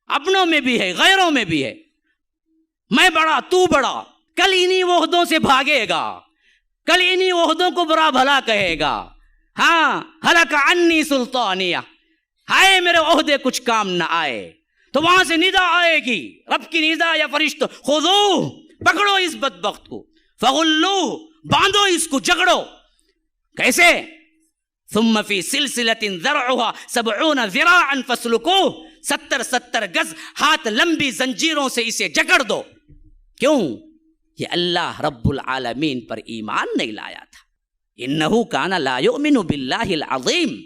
اپنوں میں بھی ہے غیروں میں بھی ہے. میں بڑا تو بڑا، کل انہی عہدوں سے بھاگے گا، کل انہی عہدوں کو برا بھلا کہے گا. ہاں، ہلک عنی سلطانیہ، ہائے میرے عہدے کچھ کام نہ آئے. تو وہاں سے ندا آئے گی، رب کی ندا یا فرشتوں، خذوہ، پکڑو اس بدبخت کو، فغلوہ، باندھو اس کو، جگڑو. کیسے؟ ثم فی سلسلۃ ذرعها 70 ذراعا فاسلکوہ، 70 گز ہاتھ لمبی زنجیروں سے اسے جکڑ دو. کیوں؟ یہ اللہ رب العالمین پر ایمان نہیں لایا تھا. انہ کان لا یؤمن باللہ العظیم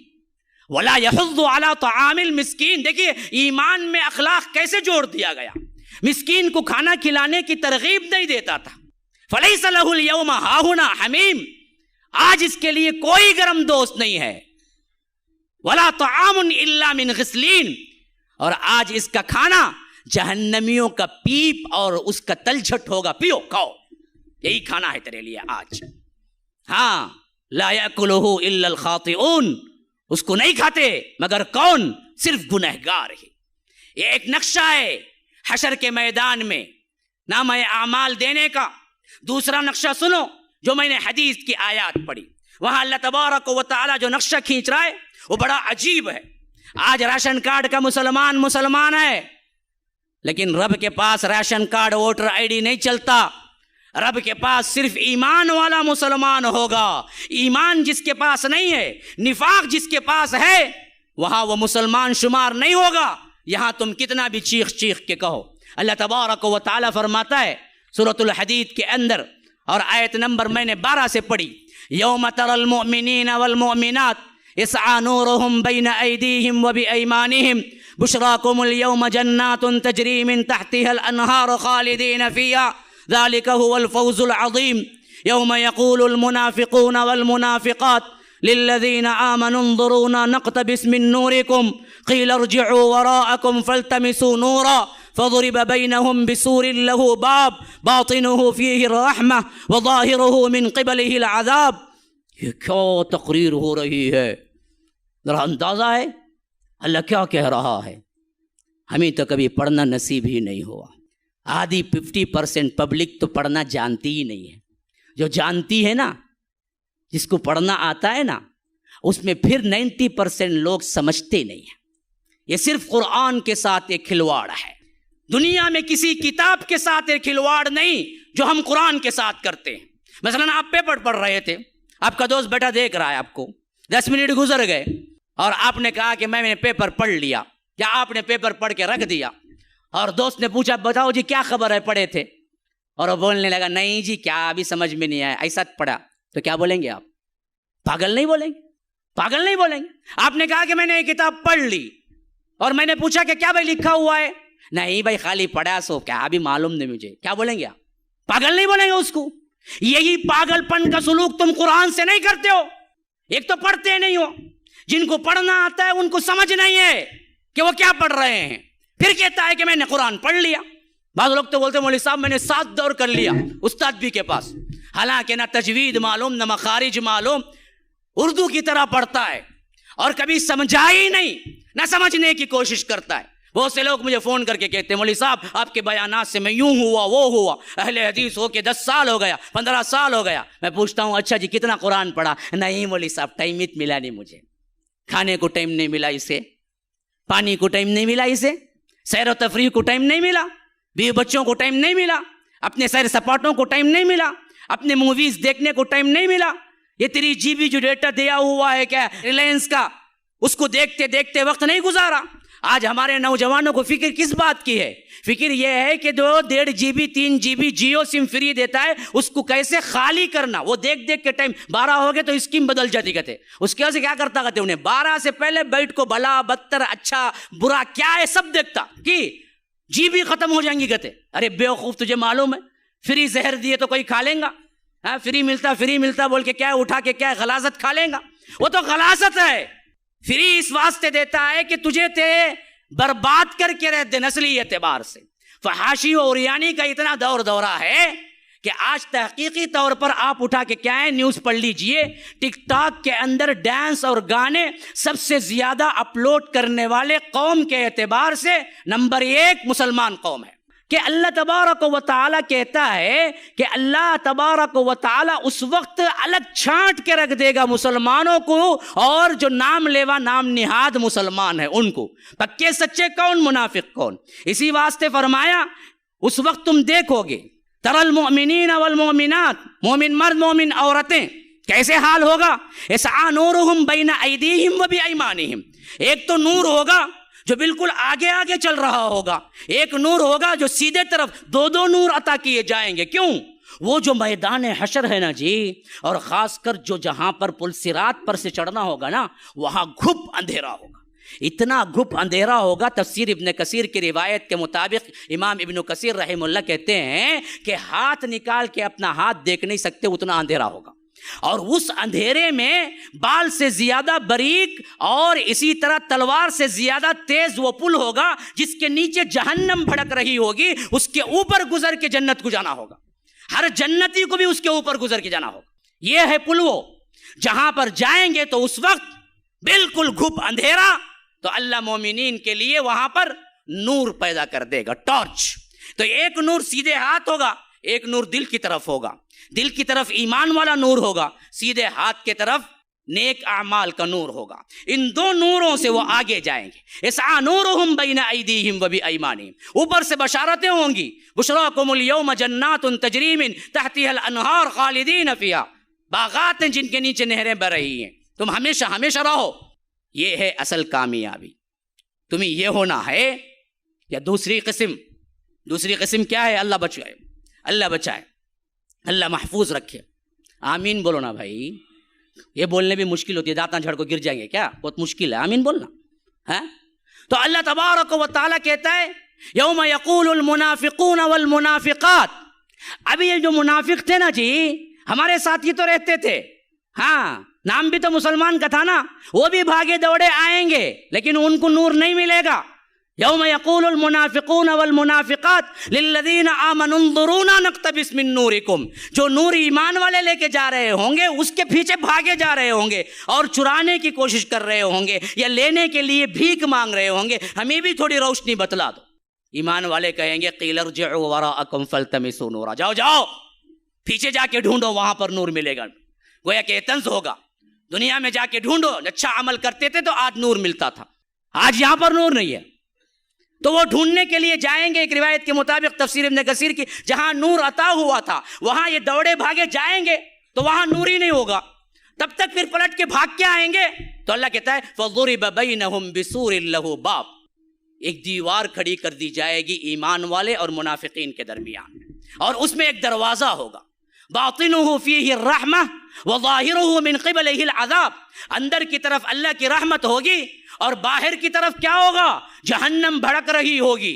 ولا یحض علی طعام المسکین. دیکھیے ایمان میں اخلاق کیسے جوڑ دیا گیا. مسکین کو کھانا کھلانے کی ترغیب نہیں دیتا تھا. فلیس لہ اليوم ہاہنا حمیم، آج اس کے لیے کوئی گرم دوست نہیں ہے. ولا طعام الا من غسلین، اور آج اس کا کھانا جہنمیوں کا پیپ اور اس کا تلچھٹ ہوگا، پیو کھاؤ، یہی کھانا ہے تیرے لیے آج. ہاں، لا یاکلہ الا الخاطئون، اس کو نہیں کھاتے مگر کون؟ صرف گنہگار ہی. یہ ایک نقشہ ہے حشر کے میدان میں. نام اعمال دینے کا۔ دوسرا نقشہ سنو جو میں نے حدیث کی آیات پڑھی، وہاں اللہ تبارک و تعالیٰ جو نقشہ کھینچ رہا ہے وہ بڑا عجیب ہے۔ آج راشن کارڈ کا مسلمان ہے، لیکن رب کے پاس ration card voter I D نہیں چلتا۔ رب کے پاس صرف ایمان والا مسلمان ہوگا۔ ایمان جس کے پاس نہیں ہے، نفاق جس کے پاس ہے، وہاں وہ مسلمان شمار نہیں ہوگا، یہاں تم کتنا بھی چیخ کے کہو۔ اللہ تبارک و تعالیٰ فرماتا ہے سورۃ الحدید کے اندر، اور آیت نمبر میں نے 12 سے پڑھی، یوم تری المؤمنین والمؤمنات یسعی نورہم بین ایدیہم وبایمانہم بشراکم اليوم جنات تجری من تحتها الانہار خالدین فیہا ذلک هو الفوز العظیم یوم یقول المنافقون والمنافقات للذین آمنوا انظرونا نقتبس من نورکم قیل ارجعوا وراءکم فالتمسوا نورا فضرب بینہم بسور لہ باب باطنہ فیہ الرحمہ وظاہرہ من قبلہ العذاب۔ یہ کیا تقریر ہو رہی ہے؟ ذرا اندازہ ہے اللہ کیا کہہ رہا ہے؟ ہمیں تو کبھی پڑھنا نصیب ہی نہیں ہوا۔ آدھی 50% پبلک تو پڑھنا جانتی ہی نہیں ہے۔ جو جانتی ہے نا، جس کو پڑھنا آتا ہے نا، اس میں پھر 90% لوگ سمجھتے نہیں ہیں۔ یہ صرف قرآن کے ساتھ ایک کھلواڑ ہے، دنیا میں کسی کتاب کے ساتھ ایک کھلواڑ نہیں جو ہم قرآن کے ساتھ کرتے ہیں۔ مثلا آپ پیپر پڑھ رہے تھے، آپ کا دوست بیٹا دیکھ رہا ہے آپ کو، 10 منٹ گزر گئے اور آپ نے کہا کہ میں نے پیپر پڑھ لیا، یا آپ نے پیپر پڑھ کے رکھ دیا، اور دوست نے پوچھا بتاؤ جی کیا خبر ہے پڑھے تھے، اور وہ بولنے لگا نہیں جی کیا ابھی سمجھ میں نہیں آیا، ایسا پڑھا، تو کیا بولیں گے آپ؟ پاگل نہیں بولیں گے؟ پاگل نہیں بولیں گے؟ آپ نے کہا کہ میں نے یہ کتاب پڑھ لی اور میں نے پوچھا کہ کیا بھائی لکھا ہوا ہے، نہیں بھائی خالی پڑھا سو، کیا ابھی معلوم نہیں مجھے، کیا بولیں گے آپ؟ پاگل نہیں بولیں گے اس کو؟ یہی پاگل پن کا سلوک تم قرآن سے نہیں کرتے ہو۔ ایک تو پڑھتے نہیں ہو، جن کو پڑھنا آتا ہے ان کو سمجھ نہیں ہے کہ وہ کیا پڑھ رہے ہیں، پھر کہتا ہے کہ میں نے قرآن پڑھ لیا۔ بعض لوگ تو بولتے ہیں مولوی صاحب میں نے 7 دور کر لیا استاد بھی کے پاس، حالانکہ نہ تجوید معلوم نہ مخارج معلوم، اردو کی طرح پڑھتا ہے اور کبھی سمجھا ہی نہیں، نہ سمجھنے کی کوشش کرتا ہے۔ بہت سے لوگ مجھے فون کر کے کہتے ہیں مولوی صاحب آپ کے بیانات سے میں یوں ہوا وہ ہوا، اہل حدیث ہو کے 10 سال ہو گیا، 15 سال ہو گیا۔ میں پوچھتا ہوں اچھا جی کتنا قرآن پڑھا؟ نہیں مولوی صاحب ٹائم ہی ملا نہیں مجھے، کھانے کو ٹائم نہیں ملا اسے، پانی کو ٹائم نہیں ملا اسے، سیر و تفریح کو ٹائم نہیں ملا، بیوی بچوں کو ٹائم نہیں ملا، اپنے سیر سپاٹوں کو ٹائم نہیں ملا، اپنے موویز دیکھنے کو ٹائم نہیں ملا۔ یہ 3 GB جو ڈیٹا دیا ہوا ہے کیا ریلائنس کا، اس کو دیکھتے دیکھتے وقت نہیں گزارا۔ آج ہمارے نوجوانوں کو فکر کس بات کی ہے؟ فکر یہ ہے کہ جو 1.5 GB 3 GB جیو سم فری دیتا ہے اس کو کیسے خالی کرنا۔ وہ دیکھ دیکھ کے ٹائم 12 ہو گئے تو اسکیم بدل جاتی کہتے، اس کی وجہ سے کیا کرتا کہتے انہیں 12 سے پہلے بیٹھ کو بھلا بدتر اچھا برا کیا ہے سب دیکھتا کہ جی بھی ختم ہو جائیں گی کہتے۔ ارے بیوقوف تجھے معلوم ہے فری زہر دیے تو کوئی کھا لیں گا؟ فری ملتا بول کے کیا اٹھا کے کیا غلاظت کھا لیں گا؟ وہ تو غلاظت ہے۔ فری اس واسطے دیتا ہے کہ تجھے برباد کر کے رہ دے نسلی اعتبار سے۔ فحاشی و اوریانی کا اتنا دورہ ہے کہ آج تحقیقی طور پر آپ اٹھا کے کیا ہے نیوز پڑھ لیجئے، ٹک ٹاک کے اندر ڈانس اور گانے سب سے زیادہ اپلوڈ کرنے والے قوم کے اعتبار سے نمبر 1 مسلمان قوم ہے۔ کہ اللہ تبارک و تعالیٰ کہتا ہے کہ اللہ تبارک و تعالیٰ اس وقت الگ چھانٹ کے رکھ دے گا مسلمانوں کو، اور جو نام لیوا نام نہاد مسلمان ہے ان کو، پکے سچے کون منافق کون۔ اسی واسطے فرمایا اس وقت تم دیکھو گے تری المؤمنین والمؤمنات، مومن مرد مومن عورتیں کیسے حال ہوگا، یسعی نورہم بین ایدیہم وبایمانہم، ایک تو نور ہوگا جو بالکل آگے آگے چل رہا ہوگا، ایک نور ہوگا جو سیدھے طرف، 2 نور عطا کیے جائیں گے۔ کیوں؟ وہ جو میدان حشر ہے نا جی، اور خاص کر جو جہاں پر پل صراط پر سے چڑھنا ہوگا نا، وہاں گھپ اندھیرا ہوگا، اتنا گھپ اندھیرا ہوگا۔ تفسیر ابن کثیر کی روایت کے مطابق امام ابن کثیر رحمہ اللہ کہتے ہیں کہ ہاتھ نکال کے اپنا ہاتھ دیکھ نہیں سکتے اتنا اندھیرا ہوگا، اور اس اندھیرے میں بال سے زیادہ باریک اور اسی طرح تلوار سے زیادہ تیز وہ پل ہوگا جس کے نیچے جہنم بھڑک رہی ہوگی، اس کے اوپر گزر کے جنت کو جانا ہوگا، ہر جنتی کو بھی اس کے اوپر گزر کے جانا ہوگا۔ یہ ہے پل، وہ جہاں پر جائیں گے تو اس وقت بالکل گھپ اندھیرا، تو اللہ مومنین کے لیے وہاں پر نور پیدا کر دے گا، ٹارچ۔ تو ایک نور سیدھے ہاتھ ہوگا، ایک نور دل کی طرف ہوگا، دل کی طرف ایمان والا نور ہوگا، سیدھے ہاتھ کی طرف نیک اعمال کا نور ہوگا۔ ان دو نوروں سے وہ آگے جائیں گے۔ اسعى نورهم بین ایدیہم وبایمانہم، اوپر سے بشارتیں ہوں گی، بشراکم اليوم جنات تجری من تحتها الانہار خالدین فیہا، باغات ہیں جن کے نیچے نہریں بہ رہی ہیں، تم ہمیشہ ہمیشہ رہو۔ یہ ہے اصل کامیابی۔ تمہیں یہ ہونا ہے یا دوسری قسم کیا ہے؟ اللہ بچائے، اللہ بچائے، اللہ محفوظ رکھے۔ آمین بولو نا بھائی، یہ بولنے بھی مشکل ہوتی ہے، دانتاں جھڑ کو گر جائیں گے کیا؟ بہت مشکل ہے، آمین بولنا ہے۔ تو اللہ تبارک و تعالیٰ کہتا ہے یوم یقول المنافقون والمنافقات، ابھی یہ جو منافق تھے نا جی، ہمارے ساتھ ہی تو رہتے تھے، ہاں نام بھی تو مسلمان کا تھا نا، وہ بھی بھاگے دوڑے آئیں گے لیکن ان کو نور نہیں ملے گا۔ یوم یقول المنافقون والمنافقات للذین آمنوا انظرونا نقتبس من نورکم، جو نور ایمان والے لے کے جا رہے ہوں گے اس کے پیچھے بھاگے جا رہے ہوں گے اور چرانے کی کوشش کر رہے ہوں گے یا لینے کے لیے بھیک مانگ رہے ہوں گے، ہمیں بھی تھوڑی روشنی بتلا دو۔ ایمان والے کہیں گے قیل ارجعوا وراءکم فالتمسوا نورا، جاؤ جاؤ پیچھے جا کے ڈھونڈو، وہاں پر نور ملے گا۔ گویا کہ طنز ہوگا، دنیا میں جا کے ڈھونڈو، اچھا عمل کرتے تھے تو آج نور ملتا تھا، آج یہاں پر نور نہیں ہے۔ تو وہ ڈھونڈنے کے لیے جائیں گے، ایک روایت کے مطابق تفسیر ابن کثیر کی، جہاں نور عطا ہوا تھا وہاں یہ دوڑے بھاگے جائیں گے تو وہاں نور ہی نہیں ہوگا، تب تک پھر پلٹ کے بھاگ کے آئیں گے۔ تو اللہ کہتا ہے فَضُرِبَ بَيْنَهُمْ بِسُورٍ لَهُ بَابٌ، ایک دیوار کھڑی کر دی جائے گی ایمان والے اور منافقین کے درمیان، اور اس میں ایک دروازہ ہوگا، باطنُهُ فِيهِ الرَّحْمَةُ وَظَاهِرُهُ مِنْ قِبَلِهِ الْعَذَابُ، اندر کی طرف اللہ کی رحمت ہوگی اور باہر کی طرف کیا ہوگا؟ جہنم بھڑک رہی ہوگی۔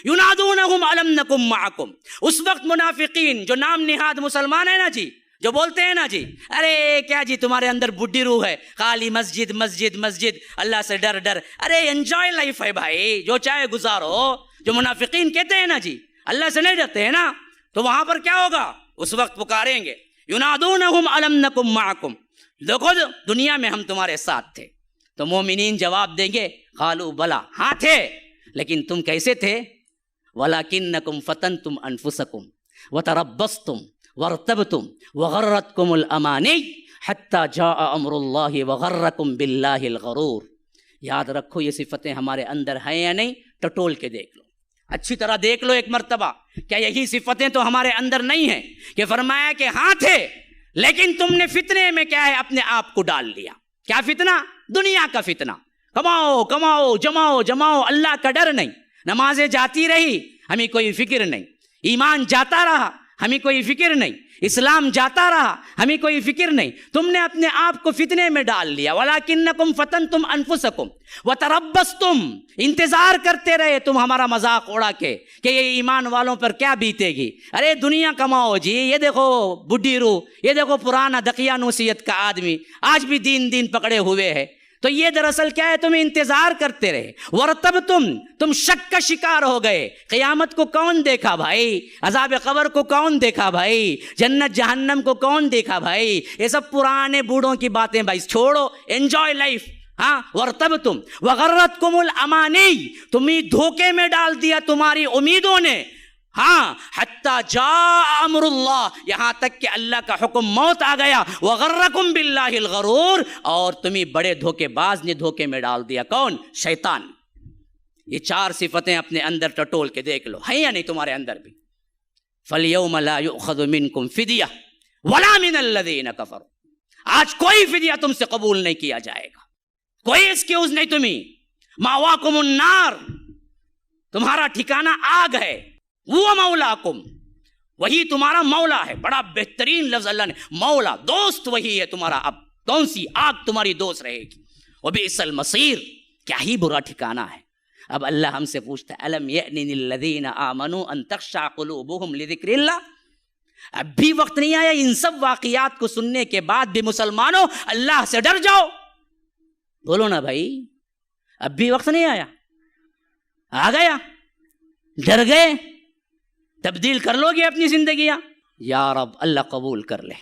ینادونہم الم نکم معکم، اس وقت منافقین جو نام نہاد مسلمان ہیں نا جی، جو بولتے ہیں نا جی ارے کیا جی تمہارے اندر بڈھی روح ہے، خالی مسجد مسجد مسجد، اللہ سے ڈر ڈر، ارے انجوائے لائف ہے بھائی، جو چاہے گزارو، جو منافقین کہتے ہیں نا جی اللہ سے نہیں ڈرتے ہیں نا، تو وہاں پر کیا ہوگا؟ اس وقت پکاریں گے ینادونہم الم نکم معکم، دیکھو دنیا میں ہم تمہارے ساتھ تھے۔ تو مومنین جواب دیں گے قالوا بلا، ہاں تھے، لیکن تم کیسے تھے؟ وَلَكِنَّكُمْ فَتَنْتُمْ أَنفُسَكُمْ وَتَرَبَّصْتُمْ وَارْتَبْتُمْ وَغَرَّتْكُمُ الْأَمَانِيُّ حَتَّى جَاءَ أَمْرُ اللَّهِ وَغَرَّكُمْ بِاللَّهِ الْغَرُورُ۔ یاد رکھو یہ صفتیں ہمارے اندر ہیں یا نہیں، ٹٹول کے دیکھ لو، اچھی طرح دیکھ لو ایک مرتبہ، کیا یہی صفتیں تو ہمارے اندر نہیں ہیں؟ کہ فرمایا کہ ہاں تھے، لیکن تم نے فتنے میں کیا ہے اپنے آپ کو ڈال لیا۔ کیا فتنہ؟ دنیا کا فتنہ، کماؤ کماؤ جماؤ جماؤ، اللہ کا ڈر نہیں، نمازیں جاتی رہی ہمیں کوئی فکر نہیں، ایمان جاتا رہا ہمیں کوئی فکر نہیں، اسلام جاتا رہا ہمیں کوئی فکر نہیں، تم نے اپنے آپ کو فتنے میں ڈال لیا۔ وَلَكِنَّكُمْ فَتَنْتُمْ أَنفُسَكُمْ وَتَرَبَّصْتُمْ، انتظار کرتے رہے تم ہمارا مذاق اڑا کے کہ یہ ایمان والوں پر کیا بیتے گی، ارے دنیا کماؤ جی، یہ دیکھو بڈھی روح، یہ دیکھو پرانا دقیانوسیت کا آدمی آج بھی دین پکڑے ہوئے ہے۔ تو یہ دراصل کیا ہے، تم انتظار کرتے رہے۔ ورتبتم، تم شک کا شکار ہو گئے، قیامت کو کون دیکھا بھائی، عذاب قبر کو کون دیکھا بھائی، جنت جہنم کو کون دیکھا بھائی، یہ سب پرانے بوڑھوں کی باتیں بھائی چھوڑو، انجوائے لائف۔ ہاں ورتبتم وغرتکم الامانی، تمہیں دھوکے میں ڈال دیا تمہاری امیدوں نے، ہاں حتی جاء امر اللہ، یہاں تک کہ اللہ کا حکم موت آ گیا، وغرکم باللہ الغرور، اور تمہیں بڑے دھوکے باز نے دھوکے میں ڈال دیا، کون؟ شیطان۔ یہ چار صفتیں اپنے اندر ٹٹول کے دیکھ لو، ہیں یا نہیں تمہارے اندر بھی؟ فَالْيَوْمَ لَا يُؤْخَذُ مِنْكُمْ فِدْيَةٌ وَلَا مِنَ الَّذِينَ كَفَرُوا، آج کوئی فدیہ تم سے قبول نہیں کیا جائے گا، کوئی ایکسکیوز نہیں تمہیں۔ مَأْوَاكُمُ النَّارُ، تمہارا ٹھکانہ آگ ہے، وہ مولاکم، وہی تمہارا مولا ہے۔ بڑا بہترین لفظ اللہ نے، مولا، دوست وہی ہے تمہارا۔ اب کون سی آگ تمہاری دوست رہے گی؟ وبئس المصیر، کیا ہی برا ٹھکانہ ہے۔ اب اللہ ہم سے پوچھتا ہے الم یأن للذین آمنوا ان تخشع قلوبهم لذکر اللہ، اب بھی وقت نہیں آیا ان سب واقعات کو سننے کے بعد بھی مسلمانوں اللہ سے ڈر جاؤ؟ بولو نا بھائی، اب بھی وقت نہیں آیا؟ آ گیا، ڈر گئے، تبدیل کر لو گے اپنی زندگیاں؟ یا رب اللہ قبول کر لے،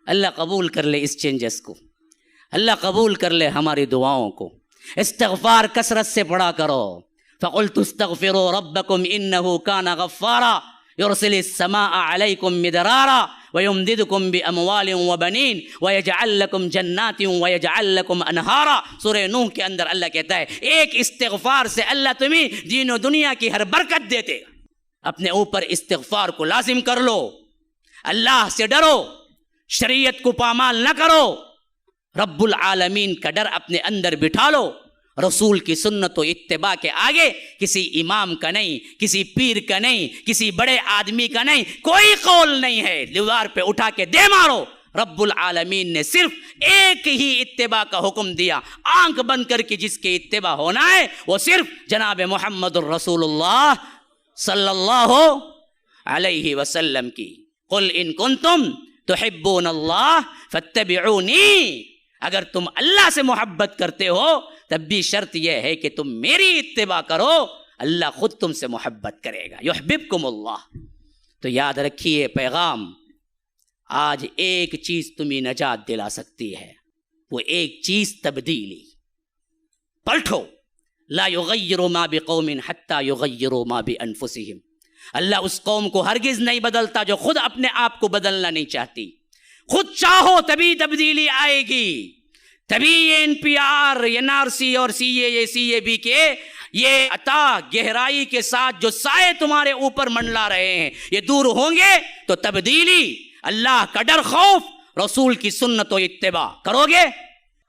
اللہ قبول کر لے اس چینجز کو، اللہ قبول کر لے ہماری دعاؤں کو۔ استغفار کثرت سے پڑھا کرو، فقلت استغفروا ربكم انه كان غفارا يرسل السماء عليكم مدرارا ويمددكم باموال وبنين ويجعل لكم جنات ويجعل لكم انہارا. سورہ نوح کے اندر اللہ کہتا ہے ایک استغفار سے اللہ تمہیں دین و دنیا کی ہر برکت دیتے گا. اپنے اوپر استغفار کو لازم کر لو، اللہ سے ڈرو، شریعت کو پامال نہ کرو، رب العالمین کا ڈر اپنے اندر بٹھا لو. رسول کی سنت و اتباع کے آگے کسی امام کا نہیں، کسی پیر کا نہیں، کسی بڑے آدمی کا نہیں، کوئی قول نہیں ہے. دیوار پہ اٹھا کے دے مارو. رب العالمین نے صرف ایک ہی اتباع کا حکم دیا، آنکھ بند کر کے جس کے اتباع ہونا ہے وہ صرف جناب محمد الرسول اللہ صلی اللہ علیہ وسلم کی. قل ان کنتم تحبون اللہ فاتبعونی. اگر تم اللہ سے محبت کرتے ہو تب بھی شرط یہ ہے کہ تم میری اتباع کرو، اللہ خود تم سے محبت کرے گا. یحببکم اللہ. تو یاد رکھیے پیغام، آج ایک چیز تمہیں نجات دلا سکتی ہے، وہ ایک چیز تبدیلی. پلٹو. لا یغیر ما بقوم حتی یغیروا ما بانفسہم. اللہ اس قوم کو ہرگز نہیں بدلتا جو خود اپنے آپ کو بدلنا نہیں چاہتی. خود چاہو تبھی تبدیلی آئے گی، تبھی یہ N P R, N R C اور سی اے بی کے یہ عطا گہرائی کے ساتھ جو سائے تمہارے اوپر منڈلا رہے ہیں یہ دور ہوں گے تو تبدیلی، اللہ کا ڈر، خوف، رسول کی سنت و اتباع کرو گے.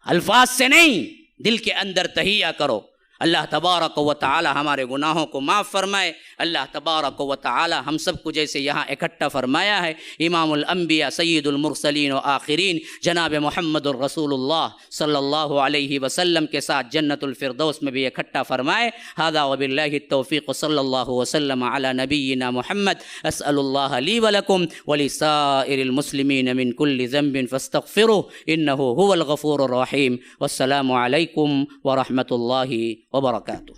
الفاظ سے نہیں، دل کے اندر تہیہ کرو. اللہ تبارک و تعالی ہمارے گناہوں کو معاف فرمائے. اللہ تبارک و تعالی ہم سب کو جیسے یہاں اکٹھا فرمایا ہے امام الانبیاء سید المرسلین و آخرین جناب محمد الرسول اللہ صلی اللہ علیہ وسلم کے ساتھ جنت الفردوس میں بھی اکٹھا فرمائے. ھذا وباللہ التوفیق صلی اللہ وسلم علی نبینا محمد. اسأل اللہ لی ولکم ولسائر المسلمین من کل ذنب فاستغفروه انہ هو الغفور الرحیم. والسلام علیکم ورحمۃ اللہ وبرکاتہ.